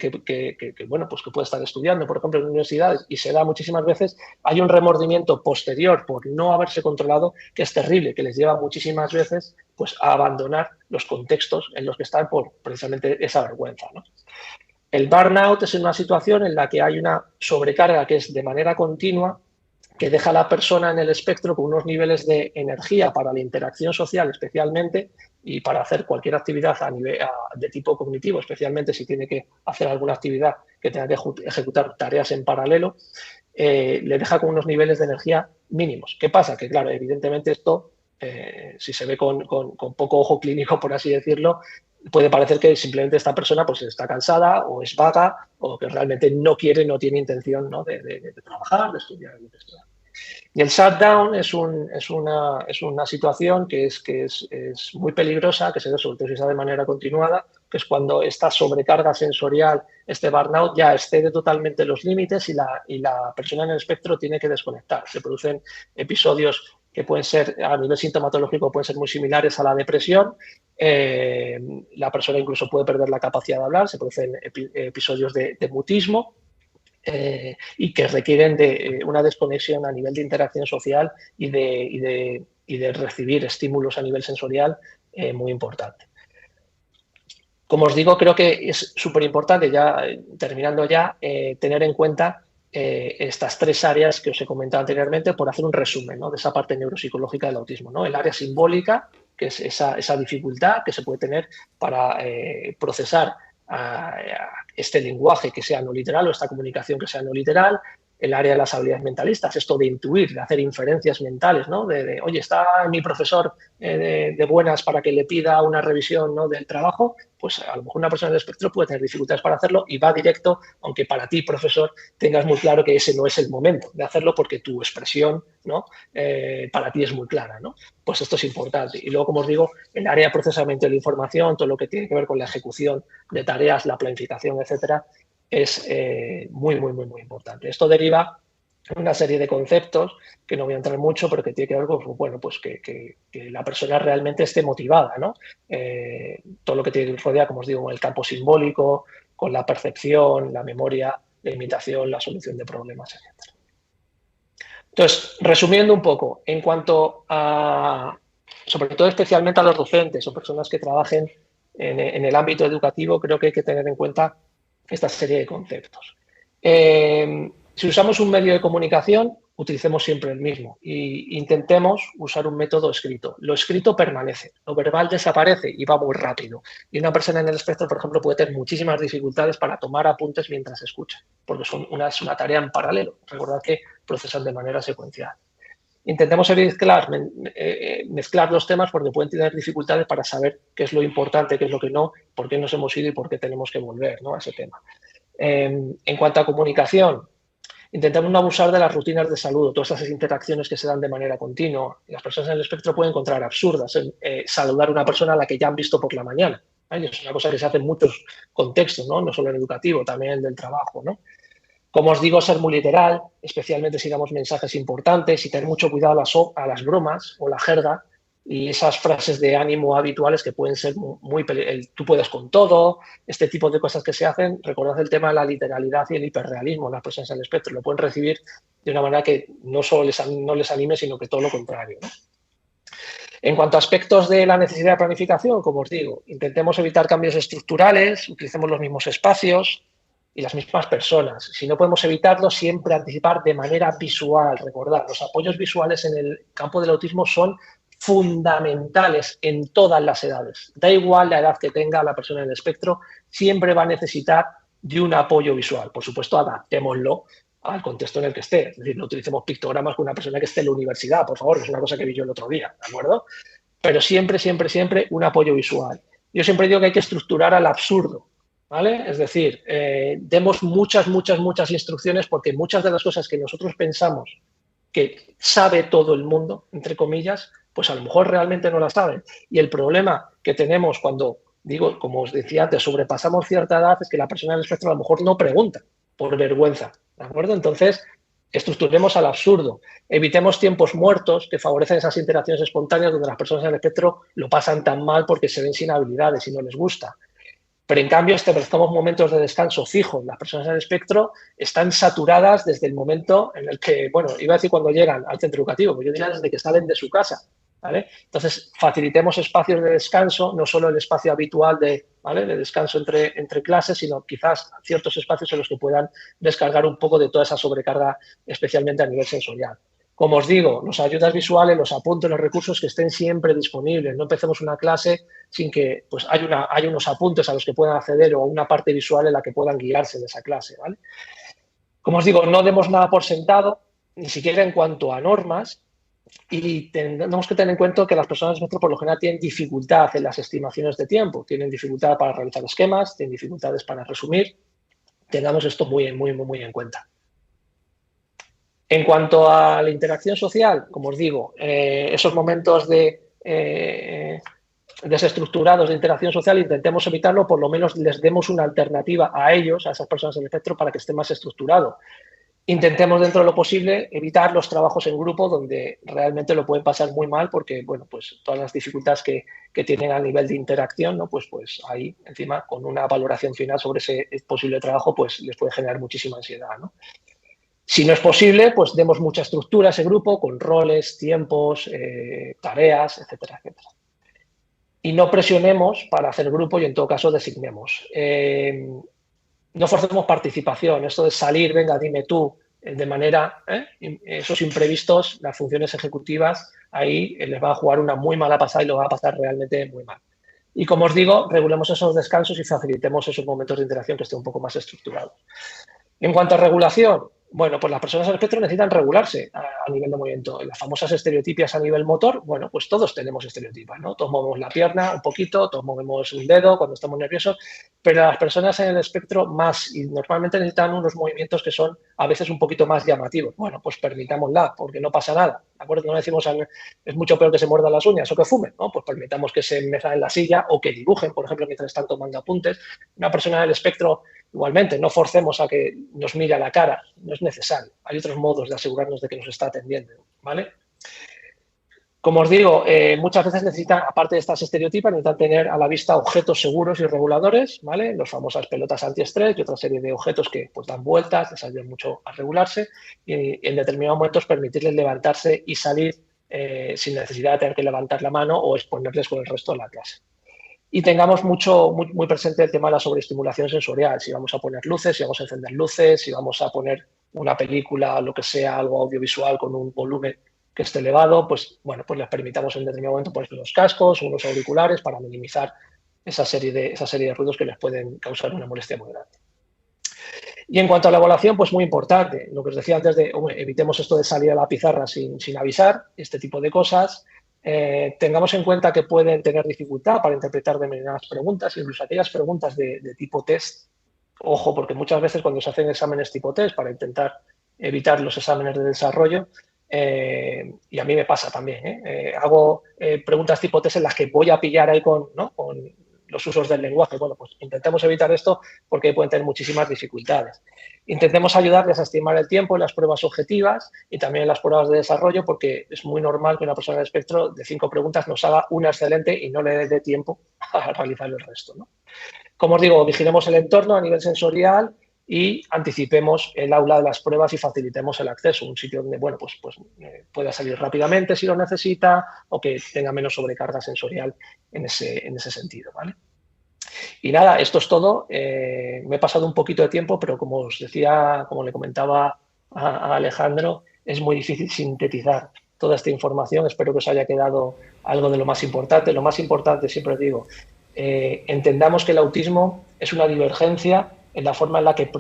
bueno, pues que puede estar estudiando, por ejemplo, en universidades, y se da muchísimas veces, hay un remordimiento posterior por no haberse controlado que es terrible, que les lleva muchísimas veces pues, a abandonar los contextos en los que están por precisamente esa vergüenza, ¿no? El burnout es una situación en la que hay una sobrecarga que es de manera continua, que deja a la persona en el espectro con unos niveles de energía para la interacción social especialmente y para hacer cualquier actividad de tipo cognitivo, especialmente si tiene que hacer alguna actividad que tenga que ejecutar tareas en paralelo, le deja con unos niveles de energía mínimos. ¿Qué pasa? Que claro, evidentemente esto, si se ve con poco ojo clínico, por así decirlo, puede parecer que simplemente esta persona pues está cansada o es vaga o que realmente no quiere, no tiene intención, ¿no? de trabajar, de estudiar, de estudiar. Y el shutdown es una situación que es muy peligrosa, que se da sobre todo si se da de manera continuada, que es cuando esta sobrecarga sensorial, este burnout, ya excede totalmente los límites y la persona en el espectro tiene que desconectar. Se producen episodios que pueden ser, a nivel sintomatológico, pueden ser muy similares a la depresión. La persona incluso puede perder la capacidad de hablar, se producen episodios de mutismo. Y que requieren de una desconexión a nivel de interacción social y de recibir estímulos a nivel sensorial muy importante. Como os digo, creo que es súper importante, ya terminando ya, tener en cuenta estas tres áreas que os he comentado anteriormente por hacer un resumen, ¿no? De esa parte neuropsicológica del autismo, ¿no? El área simbólica, que es esa dificultad que se puede tener para procesar este lenguaje que sea no literal o esta comunicación que sea no literal. El área de las habilidades mentalistas, esto de intuir, de hacer inferencias mentales, ¿no? Oye, está mi profesor de buenas para que le pida una revisión, ¿no? del trabajo, pues a lo mejor una persona del espectro puede tener dificultades para hacerlo y va directo, aunque para ti, profesor, tengas muy claro que ese no es el momento de hacerlo porque tu expresión, ¿no? Para ti es muy clara, ¿no? Pues esto es importante. Y luego, como os digo, el área de procesamiento de la información, todo lo que tiene que ver con la ejecución de tareas, la planificación, etcétera, es muy importante. Esto deriva en una serie de conceptos que no voy a entrar mucho, pero que tiene que ver con, bueno, pues que la persona realmente esté motivada, ¿no? Todo lo que tiene que rodear, como os digo, con el campo simbólico, con la percepción, la memoria, la imitación, la solución de problemas, etc. Entonces, resumiendo un poco, en cuanto a, sobre todo especialmente a los docentes o personas que trabajen en el ámbito educativo, creo que hay que tener en cuenta esta serie de conceptos. Si usamos un medio de comunicación, utilicemos siempre el mismo e intentemos usar un método escrito. Lo escrito permanece, lo verbal desaparece y va muy rápido. Y una persona en el espectro, por ejemplo, puede tener muchísimas dificultades para tomar apuntes mientras escucha, porque es una tarea en paralelo. Recordad que procesan de manera secuencial. Intentemos mezclar los temas porque pueden tener dificultades para saber qué es lo importante, qué es lo que no, por qué nos hemos ido y por qué tenemos que volver, ¿no? a ese tema. En cuanto a comunicación, intentamos no abusar de las rutinas de saludo, todas esas interacciones que se dan de manera continua. Las personas en el espectro pueden encontrar absurdas saludar a una persona a la que ya han visto por la mañana. Es una cosa que se hace en muchos contextos, no solo en educativo, también en el trabajo, ¿no? Como os digo, ser muy literal, especialmente si damos mensajes importantes y tener mucho cuidado a las bromas o la jerga y esas frases de ánimo habituales que pueden ser muy tú puedes con todo, este tipo de cosas que se hacen. Recordad el tema de la literalidad y el hiperrealismo. Las personas en el espectro lo pueden recibir de una manera que no solo no les anime, sino que todo lo contrario, ¿no? En cuanto a aspectos de la necesidad de planificación, como os digo, intentemos evitar cambios estructurales, utilicemos los mismos espacios y las mismas personas. Si no podemos evitarlo, siempre anticipar de manera visual. Recordad, los apoyos visuales en el campo del autismo son fundamentales en todas las edades. Da igual la edad que tenga la persona en el espectro, siempre va a necesitar de un apoyo visual. Por supuesto, adaptémoslo al contexto en el que esté. Es decir, no utilicemos pictogramas con una persona que esté en la universidad, por favor, es una cosa que vi yo el otro día, ¿de acuerdo? Pero siempre, siempre, siempre un apoyo visual. Yo siempre digo que hay que estructurar al absurdo, ¿vale? Es decir, demos muchas, muchas, muchas instrucciones porque muchas de las cosas que nosotros pensamos que sabe todo el mundo, entre comillas, pues a lo mejor realmente no la saben. Y el problema que tenemos cuando, digo, como os decía antes, sobrepasamos cierta edad es que la persona del espectro a lo mejor no pregunta por vergüenza, ¿de acuerdo? Entonces, estructuremos al absurdo, evitemos tiempos muertos que favorecen esas interacciones espontáneas donde las personas del espectro lo pasan tan mal porque se ven sin habilidades y no les gusta. Pero en cambio establezcamos momentos de descanso fijos. Las personas del espectro están saturadas desde el momento en el que, bueno, iba a decir cuando llegan al centro educativo, pero yo diría desde que salen de su casa, ¿vale? Entonces, facilitemos espacios de descanso, no solo el espacio habitual ¿vale? de descanso entre clases, sino quizás ciertos espacios en los que puedan descargar un poco de toda esa sobrecarga, especialmente a nivel sensorial. Como os digo, las ayudas visuales, los apuntes, los recursos que estén siempre disponibles. No empecemos una clase sin que pues, haya unos apuntes a los que puedan acceder o una parte visual en la que puedan guiarse de esa clase, ¿vale? Como os digo, no demos nada por sentado, ni siquiera en cuanto a normas, y tenemos que tener en cuenta que las personas del espectro por lo general tienen dificultad en las estimaciones de tiempo, tienen dificultad para realizar esquemas, tienen dificultades para resumir. Tengamos esto muy, muy, muy en cuenta. En cuanto a la interacción social, como os digo, esos momentos desestructurados de interacción social intentemos evitarlo, por lo menos les demos una alternativa a ellos, a esas personas del espectro, para que esté más estructurado. Intentemos dentro de lo posible evitar los trabajos en grupo donde realmente lo pueden pasar muy mal porque, bueno, pues todas las dificultades que tienen a nivel de interacción, ¿no? Pues ahí encima con una valoración final sobre ese posible trabajo, pues les puede generar muchísima ansiedad, ¿no? Si no es posible, pues demos mucha estructura a ese grupo con roles, tiempos, tareas, etcétera, etcétera. Y no presionemos para hacer grupo y en todo caso designemos. No forcemos participación, esto de salir, venga, dime tú, de manera, esos imprevistos, las funciones ejecutivas, ahí les va a jugar una muy mala pasada y lo va a pasar realmente muy mal. Y como os digo, regulemos esos descansos y facilitemos esos momentos de interacción que estén un poco más estructurados. En cuanto a regulación, bueno, pues las personas del espectro necesitan regularse a nivel de movimiento. Las famosas estereotipias a nivel motor, bueno, pues todos tenemos estereotipas, ¿no? Todos movemos la pierna un poquito, todos movemos un dedo cuando estamos nerviosos, pero las personas en el espectro más, y normalmente necesitan unos movimientos que son a veces un poquito más llamativos. Bueno, pues permitámosla, porque no pasa nada, ¿de acuerdo? No decimos, es mucho peor que se muerdan las uñas o que fumen, ¿no? Pues permitamos que se metan en la silla o que dibujen, por ejemplo, mientras están tomando apuntes. Una persona del espectro, igualmente, no forcemos a que nos mire a la cara, no es necesario. Hay otros modos de asegurarnos de que nos está atendiendo, ¿vale? Como os digo, muchas veces necesitan, aparte de estas estereotipas, necesitan tener a la vista objetos seguros y reguladores, ¿vale? Las famosas pelotas antiestrés y otra serie de objetos que pues, dan vueltas, les ayudan mucho a regularse y en determinados momentos permitirles levantarse y salir sin necesidad de tener que levantar la mano o exponerles con el resto de la clase. Y tengamos muy presente el tema de la sobreestimulación sensorial, si vamos a poner luces, si vamos a encender luces, si vamos a poner una película, lo que sea, algo audiovisual con un volumen que esté elevado, pues bueno, pues les permitamos en determinado momento poner unos cascos, unos auriculares para minimizar esa serie de ruidos que les pueden causar una molestia muy grande. Y en cuanto a la evaluación, pues muy importante, lo que os decía antes de, evitemos esto de salir a la pizarra sin avisar, este tipo de cosas. Tengamos en cuenta que pueden tener dificultad para interpretar determinadas preguntas, incluso aquellas preguntas de tipo test. Ojo, porque muchas veces cuando se hacen exámenes tipo test para intentar evitar los exámenes de desarrollo, y a mí me pasa también, hago preguntas tipo test en las que voy a pillar ahí con los usos del lenguaje. Bueno, pues intentemos evitar esto porque pueden tener muchísimas dificultades. Intentemos ayudarles a estimar el tiempo en las pruebas objetivas y también en las pruebas de desarrollo, porque es muy normal que una persona del espectro de 5 preguntas nos haga una excelente y no le dé tiempo a realizar el resto, ¿no? Como os digo, vigilemos el entorno a nivel sensorial y anticipemos el aula de las pruebas y facilitemos el acceso, un sitio donde bueno, pues pueda salir rápidamente si lo necesita o que tenga menos sobrecarga sensorial en ese sentido, ¿vale? Y nada, esto es todo. Me he pasado un poquito de tiempo, pero como os decía, como le comentaba a Alejandro, es muy difícil sintetizar toda esta información. Espero que os haya quedado algo de lo más importante. Lo más importante, siempre os digo, entendamos que el autismo es una divergencia en la forma en la que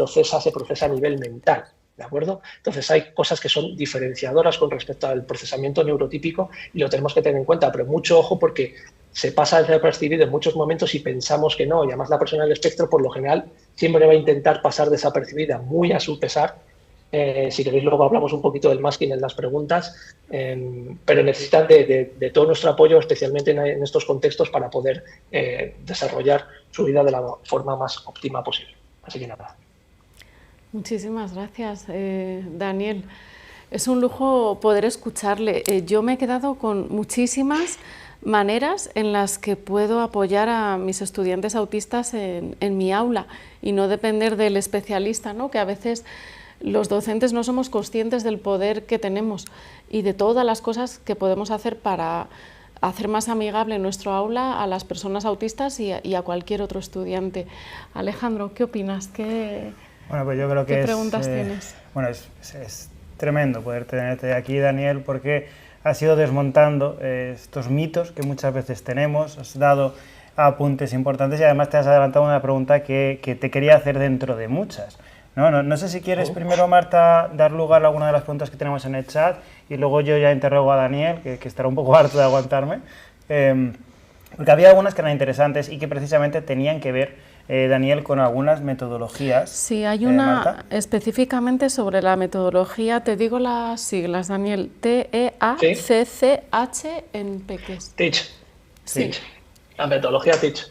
se procesa a nivel mental. Es ¿de acuerdo? Entonces hay cosas que son diferenciadoras con respecto al procesamiento neurotípico y lo tenemos que tener en cuenta, pero mucho ojo porque se pasa desapercibido en muchos momentos y pensamos que no, y además la persona del espectro por lo general siempre va a intentar pasar desapercibida, muy a su pesar. Si queréis luego hablamos un poquito del masking en las preguntas, pero necesitan de todo nuestro apoyo, especialmente en estos contextos, para poder desarrollar su vida de la forma más óptima posible. Así que nada. Muchísimas gracias, Daniel. Es un lujo poder escucharle. Yo me he quedado con muchísimas maneras en las que puedo apoyar a mis estudiantes autistas en mi aula y no depender del especialista, ¿no? Que a veces los docentes no somos conscientes del poder que tenemos y de todas las cosas que podemos hacer para hacer más amigable nuestro aula a las personas autistas y a cualquier otro estudiante. Alejandro, ¿qué opinas? Bueno, pues yo creo que ¿qué preguntas tienes? Bueno, es tremendo poder tenerte aquí, Daniel, porque has ido desmontando estos mitos que muchas veces tenemos, has dado apuntes importantes y además te has adelantado una pregunta que te quería hacer dentro de muchas. No sé si quieres primero, Marta, dar lugar a alguna de las preguntas que tenemos en el chat y luego yo ya interrogo a Daniel, que estará un poco harto de aguantarme, porque había algunas que eran interesantes y que precisamente tenían que ver, Daniel, con algunas metodologías. Sí, hay una Marta, específicamente sobre la metodología, te digo las siglas, Daniel, TEACCH en peques. Teach. Sí. Teach. La metodología Teach.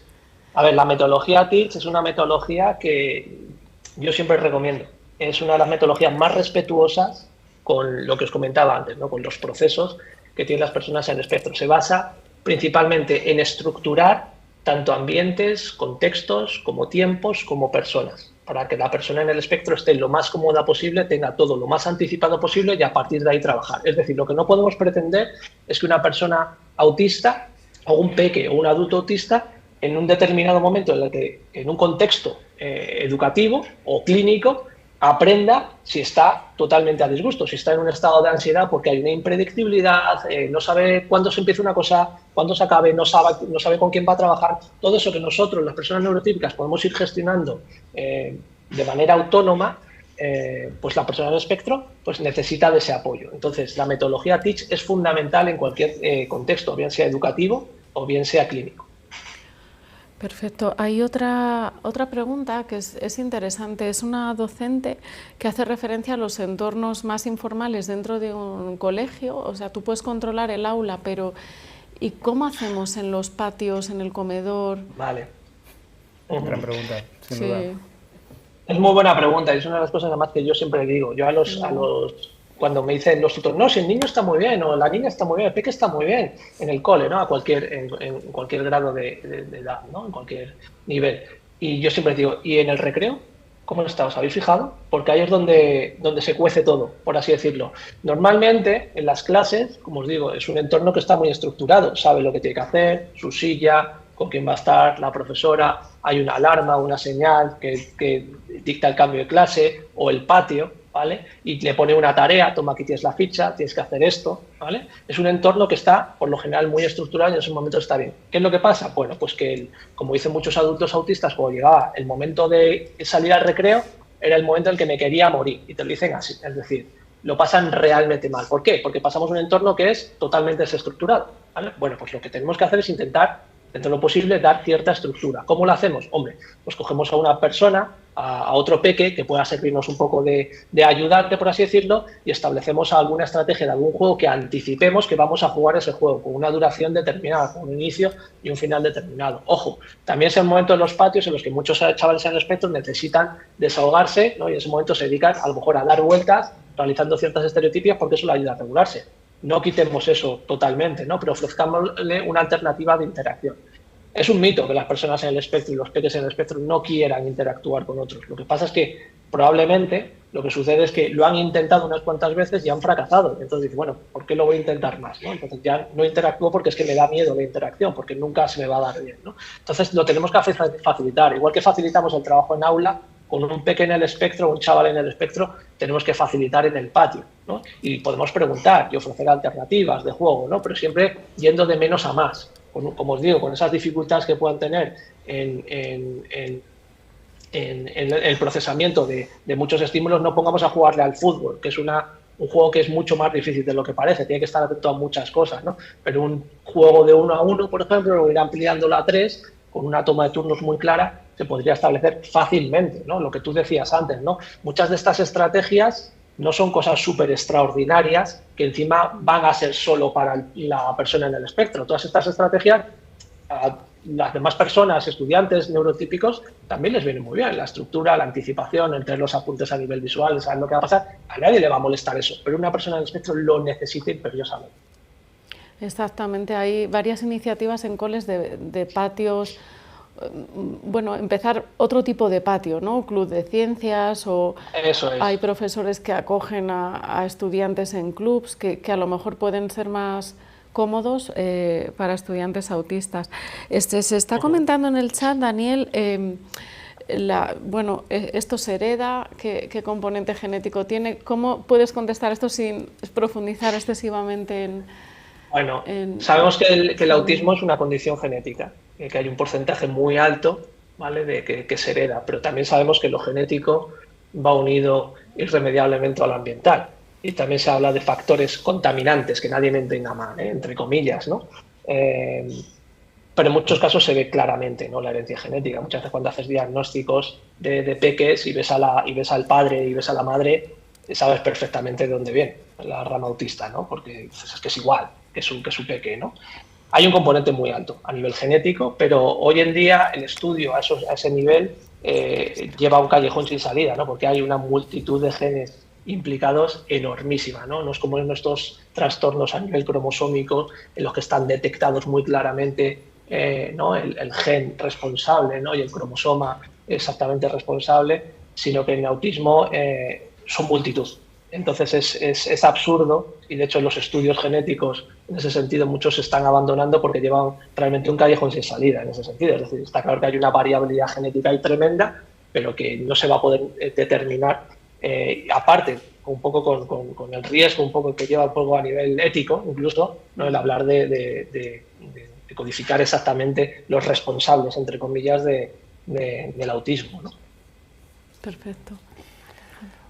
A ver, la metodología Teach es una metodología que yo siempre recomiendo. Es una de las metodologías más respetuosas con lo que os comentaba antes, ¿no? Con los procesos que tienen las personas en el espectro. Se basa principalmente en estructurar tanto ambientes, contextos, como tiempos, como personas, para que la persona en el espectro esté lo más cómoda posible, tenga todo lo más anticipado posible y a partir de ahí trabajar. Es decir, lo que no podemos pretender es que una persona autista o un peque o un adulto autista en un determinado momento en el que en un contexto educativo o clínico aprenda si está totalmente a disgusto, si está en un estado de ansiedad porque hay una impredictibilidad, no sabe cuándo se empieza una cosa, cuándo se acabe, no sabe con quién va a trabajar. Todo eso que nosotros, las personas neurotípicas, podemos ir gestionando de manera autónoma, pues la persona del espectro pues necesita de ese apoyo. Entonces, la metodología Teach es fundamental en cualquier contexto, bien sea educativo o bien sea clínico. Perfecto. Hay otra pregunta que es interesante. Es una docente que hace referencia a los entornos más informales dentro de un colegio. O sea, tú puedes controlar el aula, pero ¿y cómo hacemos en los patios, en el comedor? Vale. Gran pregunta, sin duda. Es muy buena pregunta y es una de las cosas además que yo siempre digo. Yo cuando me dicen los tutores, no, si el niño está muy bien o la niña está muy bien, el peque está muy bien en el cole, ¿no? En cualquier grado de edad, ¿no? En cualquier nivel. Y yo siempre digo, ¿y en el recreo? ¿Cómo está? ¿Os habéis fijado? Porque ahí es donde se cuece todo, por así decirlo. Normalmente, en las clases, como os digo, es un entorno que está muy estructurado. Sabe lo que tiene que hacer, su silla, con quién va a estar, la profesora, hay una alarma, una señal que dicta el cambio de clase o el patio, ¿vale? Y le pone una tarea, toma, aquí tienes la ficha, tienes que hacer esto, ¿vale? Es un entorno que está, por lo general, muy estructurado y en ese momento está bien. ¿Qué es lo que pasa? Bueno, pues que, como dicen muchos adultos autistas, cuando llegaba el momento de salir al recreo, era el momento en el que me quería morir, y te lo dicen así, es decir, lo pasan realmente mal. ¿Por qué? Porque pasamos un entorno que es totalmente desestructurado, ¿vale? Bueno, pues lo que tenemos que hacer es intentar, dentro de lo posible, dar cierta estructura. ¿Cómo lo hacemos? Hombre, pues cogemos a una persona, a otro peque que pueda servirnos un poco de ayudante, por así decirlo, y establecemos alguna estrategia de algún juego que anticipemos que vamos a jugar ese juego con una duración determinada, con un inicio y un final determinado. Ojo, también es el momento en los patios en los que muchos chavales en el espectro necesitan desahogarse, ¿no? Y en ese momento se dedican a lo mejor a dar vueltas, realizando ciertas estereotipias porque eso le ayuda a regularse. No quitemos eso totalmente, ¿no? Pero ofrezcámosle una alternativa de interacción. Es un mito que las personas en el espectro y los peques en el espectro no quieran interactuar con otros. Lo que pasa es que probablemente lo que sucede es que lo han intentado unas cuantas veces y han fracasado. Entonces dice, bueno, ¿por qué lo voy a intentar más? ¿No? Entonces ya no interactúo porque es que me da miedo la interacción, porque nunca se me va a dar bien, ¿no? Entonces lo tenemos que facilitar. Igual que facilitamos el trabajo en aula, con un peque en el espectro, un chaval en el espectro, tenemos que facilitar en el patio, ¿no? Y podemos preguntar y ofrecer alternativas de juego, ¿no? Pero siempre yendo de menos a más. Como os digo, con esas dificultades que puedan tener en en el procesamiento de muchos estímulos, no pongamos a jugarle al fútbol, que es un juego que es mucho más difícil de lo que parece, tiene que estar atento a muchas cosas, ¿no? Pero un juego de 1 a 1, por ejemplo, lo ir ampliándolo a 3, con una toma de turnos muy clara, se podría establecer fácilmente, ¿no? Lo que tú decías antes, ¿no? Muchas de estas estrategias no son cosas súper extraordinarias que encima van a ser solo para la persona en el espectro. Todas estas estrategias, a las demás personas, estudiantes neurotípicos, también les viene muy bien. La estructura, la anticipación, el tener los apuntes a nivel visual, saber lo que va a pasar, a nadie le va a molestar eso, pero una persona en el espectro lo necesita imperiosamente. Exactamente, hay varias iniciativas en coles de patios, bueno, empezar otro tipo de patio, ¿no? Club de ciencias, o eso es. Hay profesores que acogen a estudiantes en clubs que a lo mejor pueden ser más cómodos para estudiantes autistas. Se está comentando en el chat, Daniel, bueno, esto se hereda, ¿qué componente genético tiene? ¿Cómo puedes contestar esto sin profundizar excesivamente en...? Bueno, sabemos que el autismo es una condición genética, que hay un porcentaje muy alto, ¿vale?, de que se hereda, pero también sabemos que lo genético va unido irremediablemente a lo ambiental. Y también se habla de factores contaminantes, que nadie me entienda mal, entre comillas, ¿no? Pero en muchos casos se ve claramente, ¿no?, la herencia genética. Muchas veces cuando haces diagnósticos de peques y ves al padre y ves a la madre, sabes perfectamente de dónde viene la rama autista, ¿no? Porque es que es igual que su peque, ¿no? Hay un componente muy alto a nivel genético, pero hoy en día el estudio a ese nivel lleva a un callejón sin salida, ¿no? Porque hay una multitud de genes implicados enormísima, ¿no? No es como en nuestros trastornos a nivel cromosómico, en los que están detectados muy claramente, ¿no?, el gen responsable, ¿no?, y el cromosoma exactamente responsable, sino que en autismo son multitud. Entonces es absurdo, y de hecho los estudios genéticos en ese sentido muchos se están abandonando porque llevan realmente un callejón sin salida en ese sentido. Es decir, está claro que hay una variabilidad genética ahí tremenda, pero que no se va a poder determinar, aparte un poco con el riesgo un poco que lleva un poco a nivel ético, incluso, ¿no?, el hablar de codificar exactamente los responsables, entre comillas, del autismo, ¿no? Perfecto.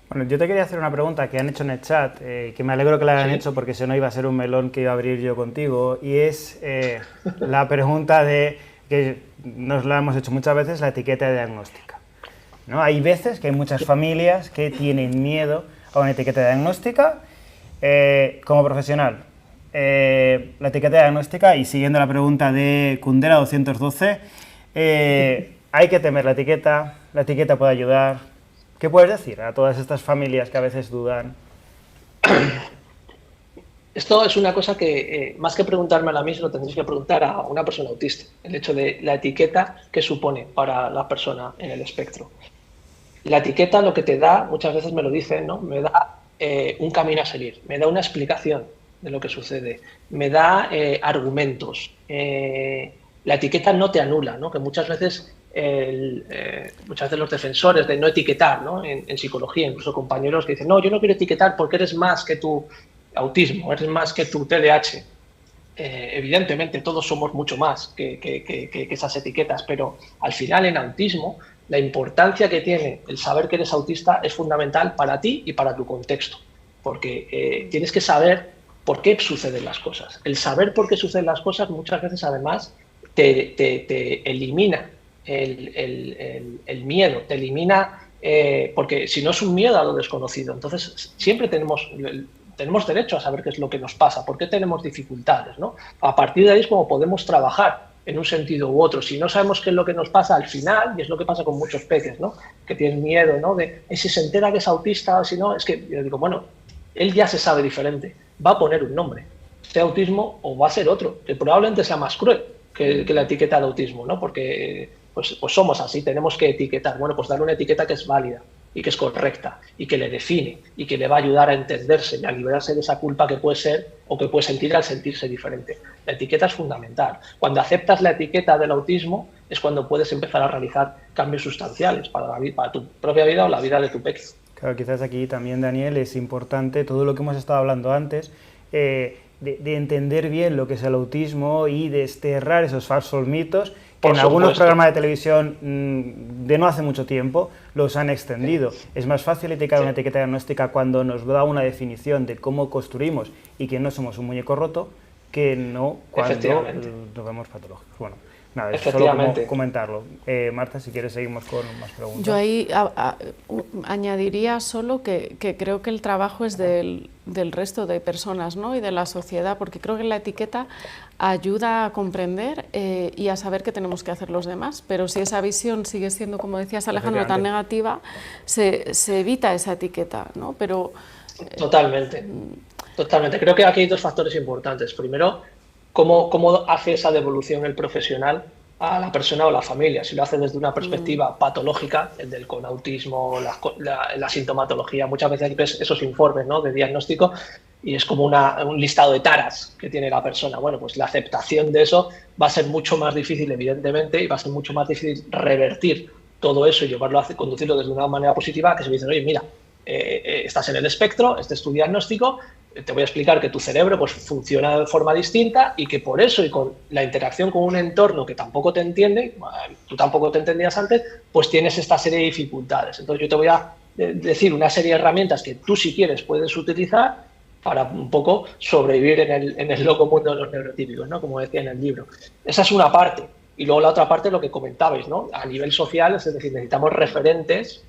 Bueno, yo te quería hacer una pregunta que han hecho en el chat, que me alegro que la hayan hecho porque si no iba a ser un melón que iba a abrir yo contigo, y es la pregunta que nos la hemos hecho muchas veces, la etiqueta diagnóstica, ¿no? Hay veces que hay muchas familias que tienen miedo a una etiqueta diagnóstica. Como profesional, la etiqueta diagnóstica, y siguiendo la pregunta de Kundera 212, hay que temer la etiqueta puede ayudar. ¿Qué puedes decir a todas estas familias que a veces dudan? Esto es una cosa que, más que preguntarme a mí, se lo tendréis que preguntar a una persona autista. El hecho de la etiqueta que supone para la persona en el espectro. La etiqueta lo que te da, muchas veces me lo dicen, ¿no?, me da un camino a seguir, me da una explicación de lo que sucede, me da argumentos. La etiqueta no te anula, ¿no?, que muchas veces los defensores de no etiquetar, ¿no?, en psicología, incluso compañeros que dicen, no, yo no quiero etiquetar porque eres más que tu autismo, eres más que tu TDAH. Evidentemente todos somos mucho más que esas etiquetas, pero al final en autismo la importancia que tiene el saber que eres autista es fundamental para ti y para tu contexto, porque tienes que saber por qué suceden las cosas. El saber por qué suceden las cosas muchas veces además te elimina el miedo, te elimina, porque si no es un miedo a lo desconocido, entonces siempre tenemos derecho a saber qué es lo que nos pasa, por qué tenemos dificultades, ¿no? A partir de ahí es como podemos trabajar en un sentido u otro. Si no sabemos qué es lo que nos pasa al final, y es lo que pasa con muchos peques, ¿no?, que tienen miedo, ¿no?, de si se entera que es autista o si no, es que yo digo, bueno, él ya se sabe diferente, va a poner un nombre, sea autismo o va a ser otro, que probablemente sea más cruel que la etiqueta de autismo, ¿no?, porque pues somos así, tenemos que etiquetar. Bueno, pues darle una etiqueta que es válida y que es correcta y que le define y que le va a ayudar a entenderse y a liberarse de esa culpa que puede ser o que puede sentir al sentirse diferente. La etiqueta es fundamental. Cuando aceptas la etiqueta del autismo es cuando puedes empezar a realizar cambios sustanciales para tu propia vida o la vida de tu pequeño. Claro, quizás aquí también, Daniel, es importante todo lo que hemos estado hablando antes, de entender bien lo que es el autismo y de desterrar esos falsos mitos que Por en algunos supuesto. programas de televisión de no hace mucho tiempo los han extendido. Es más fácil etiquetar una etiqueta diagnóstica cuando nos da una definición de cómo construimos y que no somos un muñeco roto, que no cuando nos vemos patológicos. Bueno, nada, es solo como comentarlo. Marta, si quieres seguimos con más preguntas. Yo ahí añadiría solo que creo que el trabajo es del resto de personas, ¿no? Y de la sociedad, porque creo que la etiqueta ayuda a comprender y a saber qué tenemos que hacer los demás, pero si esa visión sigue siendo, como decías Alejandro, tan negativa, se evita esa etiqueta, ¿no? Pero, totalmente. Creo que aquí hay dos factores importantes. Primero, cómo hace esa devolución el profesional a la persona o la familia. Si lo hace desde una perspectiva patológica, el del con autismo, la sintomatología, muchas veces ves esos informes, ¿no?, de diagnóstico y es como un listado de taras que tiene la persona. Bueno, pues la aceptación de eso va a ser mucho más difícil, evidentemente, y va a ser mucho más difícil revertir todo eso y conducirlo desde una manera positiva, que se dice, oye, mira, estás en el espectro, este es tu diagnóstico, te voy a explicar que tu cerebro pues, funciona de forma distinta y que por eso y con la interacción con un entorno que tampoco te entiende, tú tampoco te entendías antes, pues tienes esta serie de dificultades. Entonces yo te voy a decir una serie de herramientas que tú si quieres puedes utilizar para un poco sobrevivir en el loco mundo de los neurotípicos, ¿no?, como decía en el libro. Esa es una parte. Y luego la otra parte es lo que comentabais, ¿no?, a nivel social, es decir, necesitamos referentes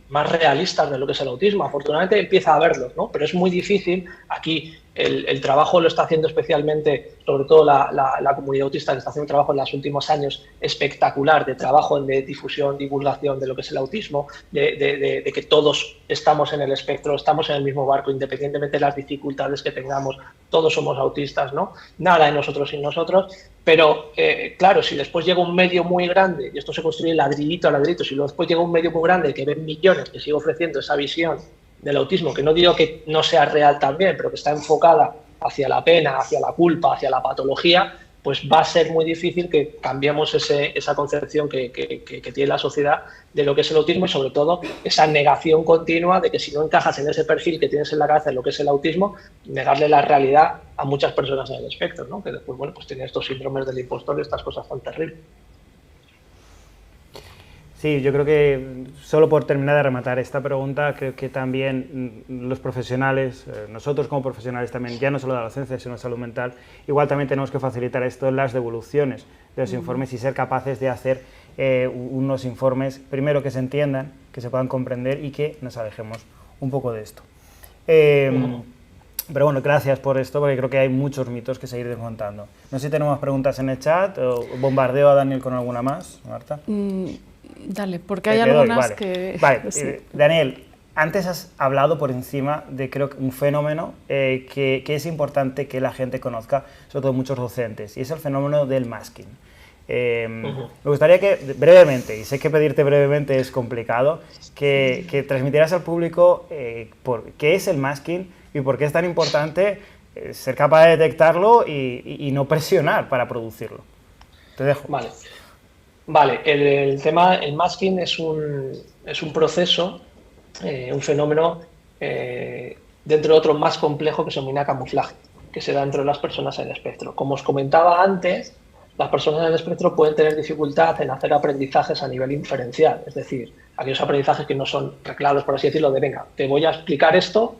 más realistas de lo que es el autismo. Afortunadamente empieza a haberlos, ¿no?, pero es muy difícil. Aquí el trabajo lo está haciendo especialmente, sobre todo la comunidad autista, que está haciendo un trabajo en los últimos años espectacular de trabajo de difusión, divulgación de lo que es el autismo, de que todos estamos en el espectro, estamos en el mismo barco, independientemente de las dificultades que tengamos, todos somos autistas, ¿no? Nada de nosotros sin nosotros. Pero, claro, si después llega un medio muy grande, y esto se construye ladrillito a ladrillito, si después llega un medio muy grande que ven millones, que sigue ofreciendo esa visión del autismo, que no digo que no sea real también, pero que está enfocada hacia la pena, hacia la culpa, hacia la patología, pues va a ser muy difícil que cambiemos esa concepción que tiene la sociedad de lo que es el autismo y sobre todo esa negación continua de que si no encajas en ese perfil que tienes en la cabeza de lo que es el autismo, negarle la realidad a muchas personas en el espectro, ¿no?, que después, bueno, pues tienen estos síndromes del impostor y estas cosas tan terribles. Sí, yo creo que, solo por terminar de rematar esta pregunta, creo que también los profesionales, nosotros como profesionales también, ya no solo de la docencia, sino de salud mental, igual también tenemos que facilitar esto en las devoluciones de los informes y ser capaces de hacer unos informes, primero que se entiendan, que se puedan comprender y que nos alejemos un poco de esto. Pero bueno, gracias por esto, porque creo que hay muchos mitos que seguir desmontando. No sé si tenemos más preguntas en el chat, o bombardeo a Daniel con alguna más, Marta. Dale, porque hay algunas que... Vale, sí. Daniel, antes has hablado por encima de, creo que un fenómeno que es importante que la gente conozca, sobre todo muchos docentes, y es el fenómeno del masking. Me gustaría que brevemente, y sé que pedirte brevemente es complicado, que transmitieras al público qué es el masking y por qué es tan importante ser capaz de detectarlo y no presionar para producirlo. Te dejo. Vale, el masking es un proceso, un fenómeno dentro de otro más complejo que se denomina camuflaje, que se da dentro de las personas en el espectro. Como os comentaba antes, las personas en el espectro pueden tener dificultad en hacer aprendizajes a nivel inferencial, es decir, aquellos aprendizajes que no son reclados, por así decirlo, de venga, te voy a explicar esto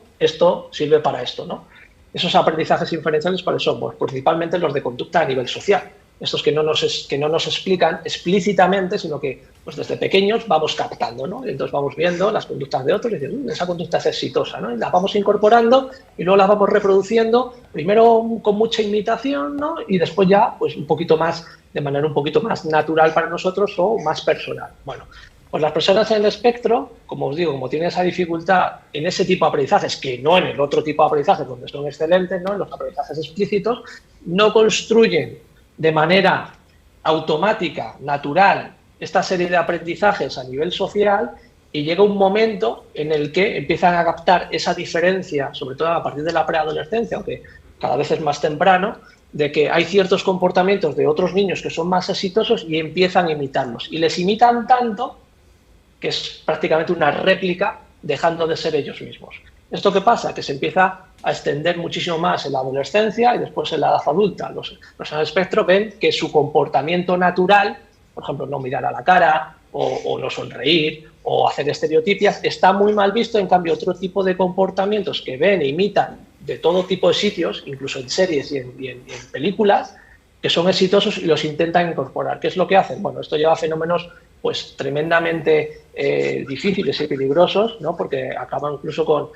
sirve para esto, ¿no? Esos aprendizajes inferenciales, ¿cuáles son? Pues principalmente los de conducta a nivel social. Estos que no nos explican explícitamente, sino que pues desde pequeños vamos captando, ¿no? Entonces vamos viendo las conductas de otros y decimos, esa conducta es exitosa, ¿no? Y las vamos incorporando y luego las vamos reproduciendo, primero con mucha imitación, ¿no? Y después ya, pues un poquito más, de manera un poquito más natural para nosotros o más personal. Bueno, pues las personas en el espectro, como os digo, como tienen esa dificultad en ese tipo de aprendizajes, que no en el otro tipo de aprendizajes donde son excelentes, ¿no?, en los aprendizajes explícitos, no construyen de manera automática, natural, esta serie de aprendizajes a nivel social y llega un momento en el que empiezan a captar esa diferencia, sobre todo a partir de la preadolescencia, aunque cada vez es más temprano, de que hay ciertos comportamientos de otros niños que son más exitosos y empiezan a imitarlos. Y les imitan tanto que es prácticamente una réplica, dejando de ser ellos mismos. ¿Esto qué pasa? Que se empieza a extender muchísimo más en la adolescencia y después en la edad adulta. Los personas de espectro ven que su comportamiento natural, por ejemplo, no mirar a la cara o no sonreír o hacer estereotipias, está muy mal visto. En cambio, otro tipo de comportamientos que ven e imitan de todo tipo de sitios, incluso en series y en películas, que son exitosos y los intentan incorporar. ¿Qué es lo que hacen? Bueno, esto lleva a fenómenos pues tremendamente difíciles y peligrosos, ¿no? Porque acaban incluso con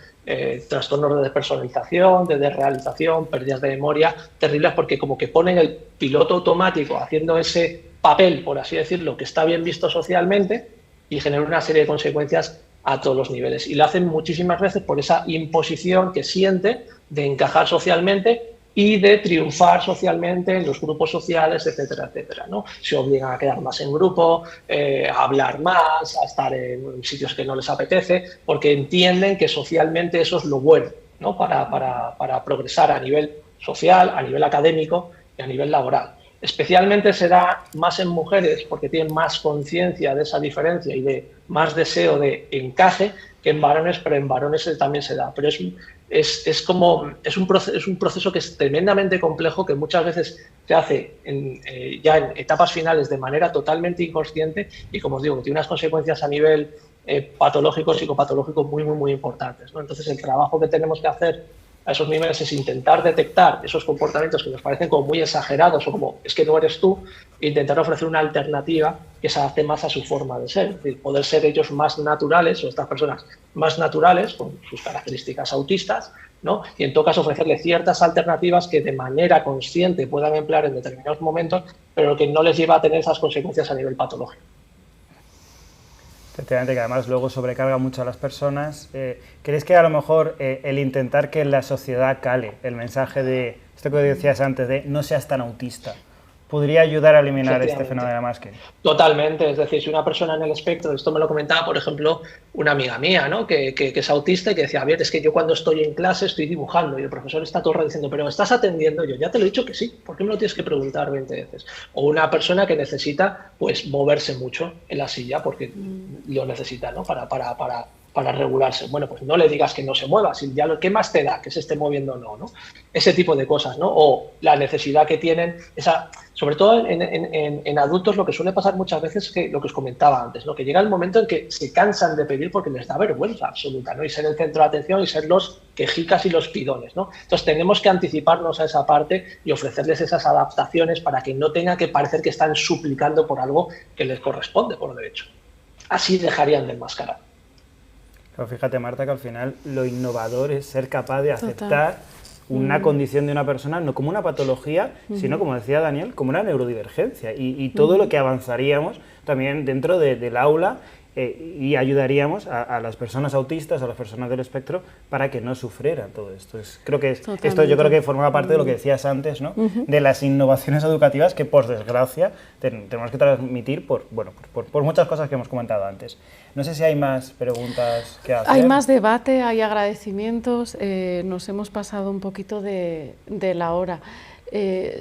trastornos de despersonalización, de desrealización, pérdidas de memoria terribles, porque como que ponen el piloto automático haciendo ese papel, por así decirlo, que está bien visto socialmente y genera una serie de consecuencias a todos los niveles. Y lo hacen muchísimas veces por esa imposición que siente de encajar socialmente y de triunfar socialmente en los grupos sociales, etcétera, etcétera, ¿no? Se obligan a quedar más en grupo, a hablar más, a estar en sitios que no les apetece, porque entienden que socialmente eso es lo bueno, ¿no? Para progresar a nivel social, a nivel académico y a nivel laboral. Especialmente se da más en mujeres porque tienen más conciencia de esa diferencia y de más deseo de encaje que en varones, pero en varones también se da. Pero es un proceso que es tremendamente complejo, que muchas veces se hace ya en etapas finales de manera totalmente inconsciente y, como os digo, que tiene unas consecuencias a nivel patológico, psicopatológico muy, muy, muy importantes, ¿no? Entonces, el trabajo que tenemos que hacer a esos niveles es intentar detectar esos comportamientos que nos parecen como muy exagerados o como es que no eres tú, e intentar ofrecer una alternativa que se adapte más a su forma de ser, es decir, poder ser ellos más naturales, o estas personas más naturales, con sus características autistas, ¿no? Y en todo caso ofrecerle ciertas alternativas que de manera consciente puedan emplear en determinados momentos, pero que no les lleva a tener esas consecuencias a nivel patológico. Efectivamente, que además luego sobrecarga mucho a las personas. ¿Crees que a lo mejor el intentar que la sociedad cale el mensaje de esto que decías antes, de no seas tan autista, podría ayudar a eliminar este fenómeno más que? Totalmente, es decir, si una persona en el espectro, esto me lo comentaba, por ejemplo, una amiga mía, ¿no? que es autista y que decía, a ver, es que yo cuando estoy en clase estoy dibujando y el profesor está todo el rato diciendo, pero ¿estás atendiendo? Yo ya te lo he dicho que sí, ¿por qué me lo tienes que preguntar 20 veces? O una persona que necesita pues moverse mucho en la silla porque lo necesita, ¿no? Para regularse. Bueno, pues no le digas que no se mueva, si ya ¿qué más te da que se esté moviendo o no, no? Ese tipo de cosas, ¿no? O la necesidad que tienen, sobre todo en adultos, lo que suele pasar muchas veces es que lo que os comentaba antes, ¿no? Que llega el momento en que se cansan de pedir porque les da vergüenza absoluta, ¿no? Y ser el centro de atención y ser los quejicas y los pidones, ¿no? Entonces tenemos que anticiparnos a esa parte y ofrecerles esas adaptaciones para que no tenga que parecer que están suplicando por algo que les corresponde por derecho. Así dejarían de enmascarar. Pero fíjate, Marta, que al final lo innovador es ser capaz de aceptar una condición de una persona no como una patología, sino, como decía Daniel, como una neurodivergencia y todo lo que avanzaríamos también dentro del aula y ayudaríamos a las personas autistas, a las personas del espectro, para que no sufrieran todo esto. Creo que esto yo creo que forma parte de lo que decías antes, ¿no? De las innovaciones educativas que, por desgracia, tenemos que transmitir por muchas cosas que hemos comentado antes. No sé si hay más preguntas que hacer. Hay más debate, hay agradecimientos, nos hemos pasado un poquito de la hora.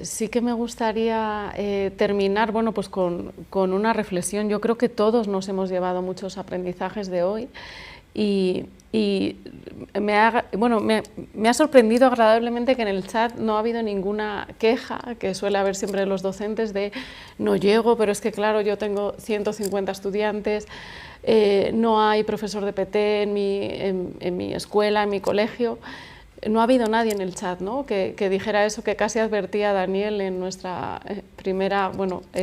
Sí que me gustaría terminar pues con una reflexión. Yo creo que todos nos hemos llevado muchos aprendizajes de hoy y me ha sorprendido agradablemente que en el chat no ha habido ninguna queja, que suele haber siempre los docentes de no llego, pero es que claro, yo tengo 150 estudiantes, no hay profesor de PT en mi escuela, en mi colegio. No ha habido nadie en el chat, ¿no? que dijera eso, que casi advertía Daniel en nuestra primera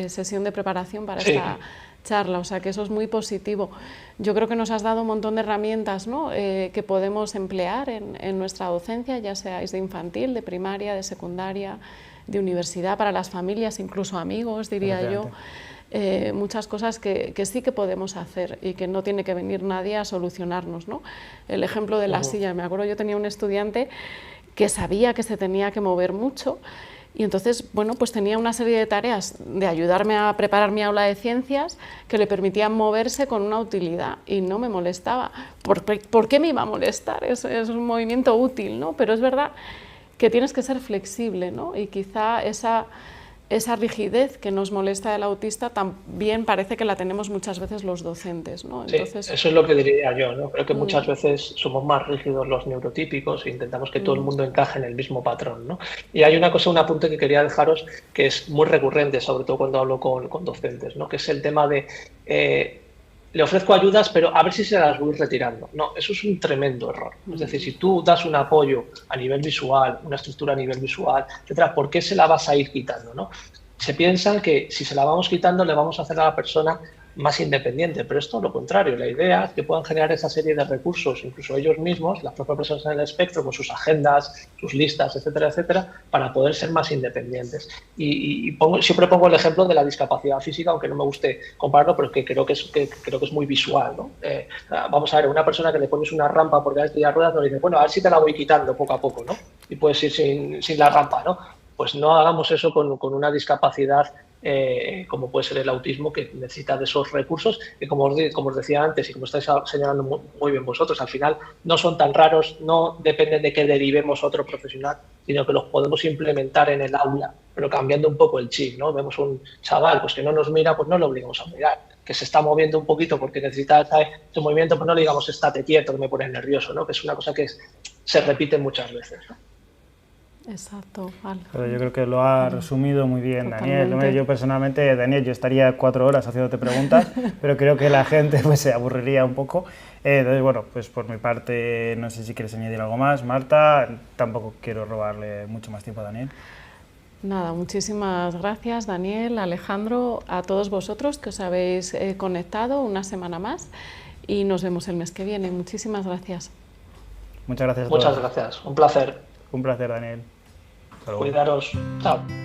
sesión de preparación para esta charla, o sea que eso es muy positivo. Yo creo que nos has dado un montón de herramientas, ¿no? Que podemos emplear en nuestra docencia, ya seáis de infantil, de primaria, de secundaria, de universidad, para las familias, incluso amigos, diría yo. Muchas cosas que sí que podemos hacer y que no tiene que venir nadie a solucionarnos, ¿no? El ejemplo de la silla, me acuerdo, yo tenía un estudiante que sabía que se tenía que mover mucho y entonces, pues tenía una serie de tareas de ayudarme a preparar mi aula de ciencias que le permitían moverse con una utilidad y no me molestaba. ¿Por qué me iba a molestar? Es un movimiento útil, ¿no? Pero es verdad que tienes que ser flexible, ¿no? Y quizá esa esa rigidez que nos molesta del autista también parece que la tenemos muchas veces los docentes, ¿no? Entonces, sí, eso es lo que diría yo, ¿no? Creo que muchas veces somos más rígidos los neurotípicos e intentamos que todo el mundo encaje en el mismo patrón, ¿no? Y hay una cosa, un apunte que quería dejaros que es muy recurrente, sobre todo cuando hablo con docentes, ¿no? Que es el tema de le ofrezco ayudas, pero a ver si se las voy retirando. No, eso es un tremendo error. Es decir, si tú das un apoyo a nivel visual, una estructura a nivel visual, etcétera, ¿por qué se la vas a ir quitando, no? Se piensan que si se la vamos quitando le vamos a hacer a la persona más independiente, pero es todo lo contrario. La idea es que puedan generar esa serie de recursos, incluso ellos mismos, las propias personas en el espectro, con sus agendas, sus listas, etcétera, etcétera, para poder ser más independientes. Y siempre pongo el ejemplo de la discapacidad física, aunque no me guste compararlo, pero que creo que es muy visual, ¿no? Vamos a ver, una persona que le pones una rampa porque hay de ruedas, nos dice, bueno, a ver si te la voy quitando poco a poco, ¿no? Y puedes ir sin la rampa, ¿no? Pues no hagamos eso con una discapacidad como puede ser el autismo, que necesita de esos recursos que, como os decía antes y como estáis señalando muy bien vosotros, al final no son tan raros, no dependen de que derivemos otro profesional, sino que los podemos implementar en el aula, pero cambiando un poco el chip, ¿no? Vemos un chaval pues, que no nos mira, pues no lo obligamos a mirar, que se está moviendo un poquito porque necesita ese movimiento, pues no le digamos estate quieto, que me pones nervioso, ¿no? Que es una cosa que se repite muchas veces, ¿no? Exacto, vale. Pero yo creo que lo ha resumido muy bien, Totalmente. Daniel. Yo personalmente, Daniel, yo estaría 4 horas haciéndote preguntas, pero creo que la gente pues, se aburriría un poco. Entonces, bueno, pues por mi parte, no sé si quieres añadir algo más. Marta, tampoco quiero robarle mucho más tiempo a Daniel. Nada, muchísimas gracias, Daniel, Alejandro, a todos vosotros que os habéis conectado una semana más y nos vemos el mes que viene. Muchísimas gracias. Muchas gracias a todos. Muchas gracias, un placer. Un placer, Daniel. Cuidaros. Chao.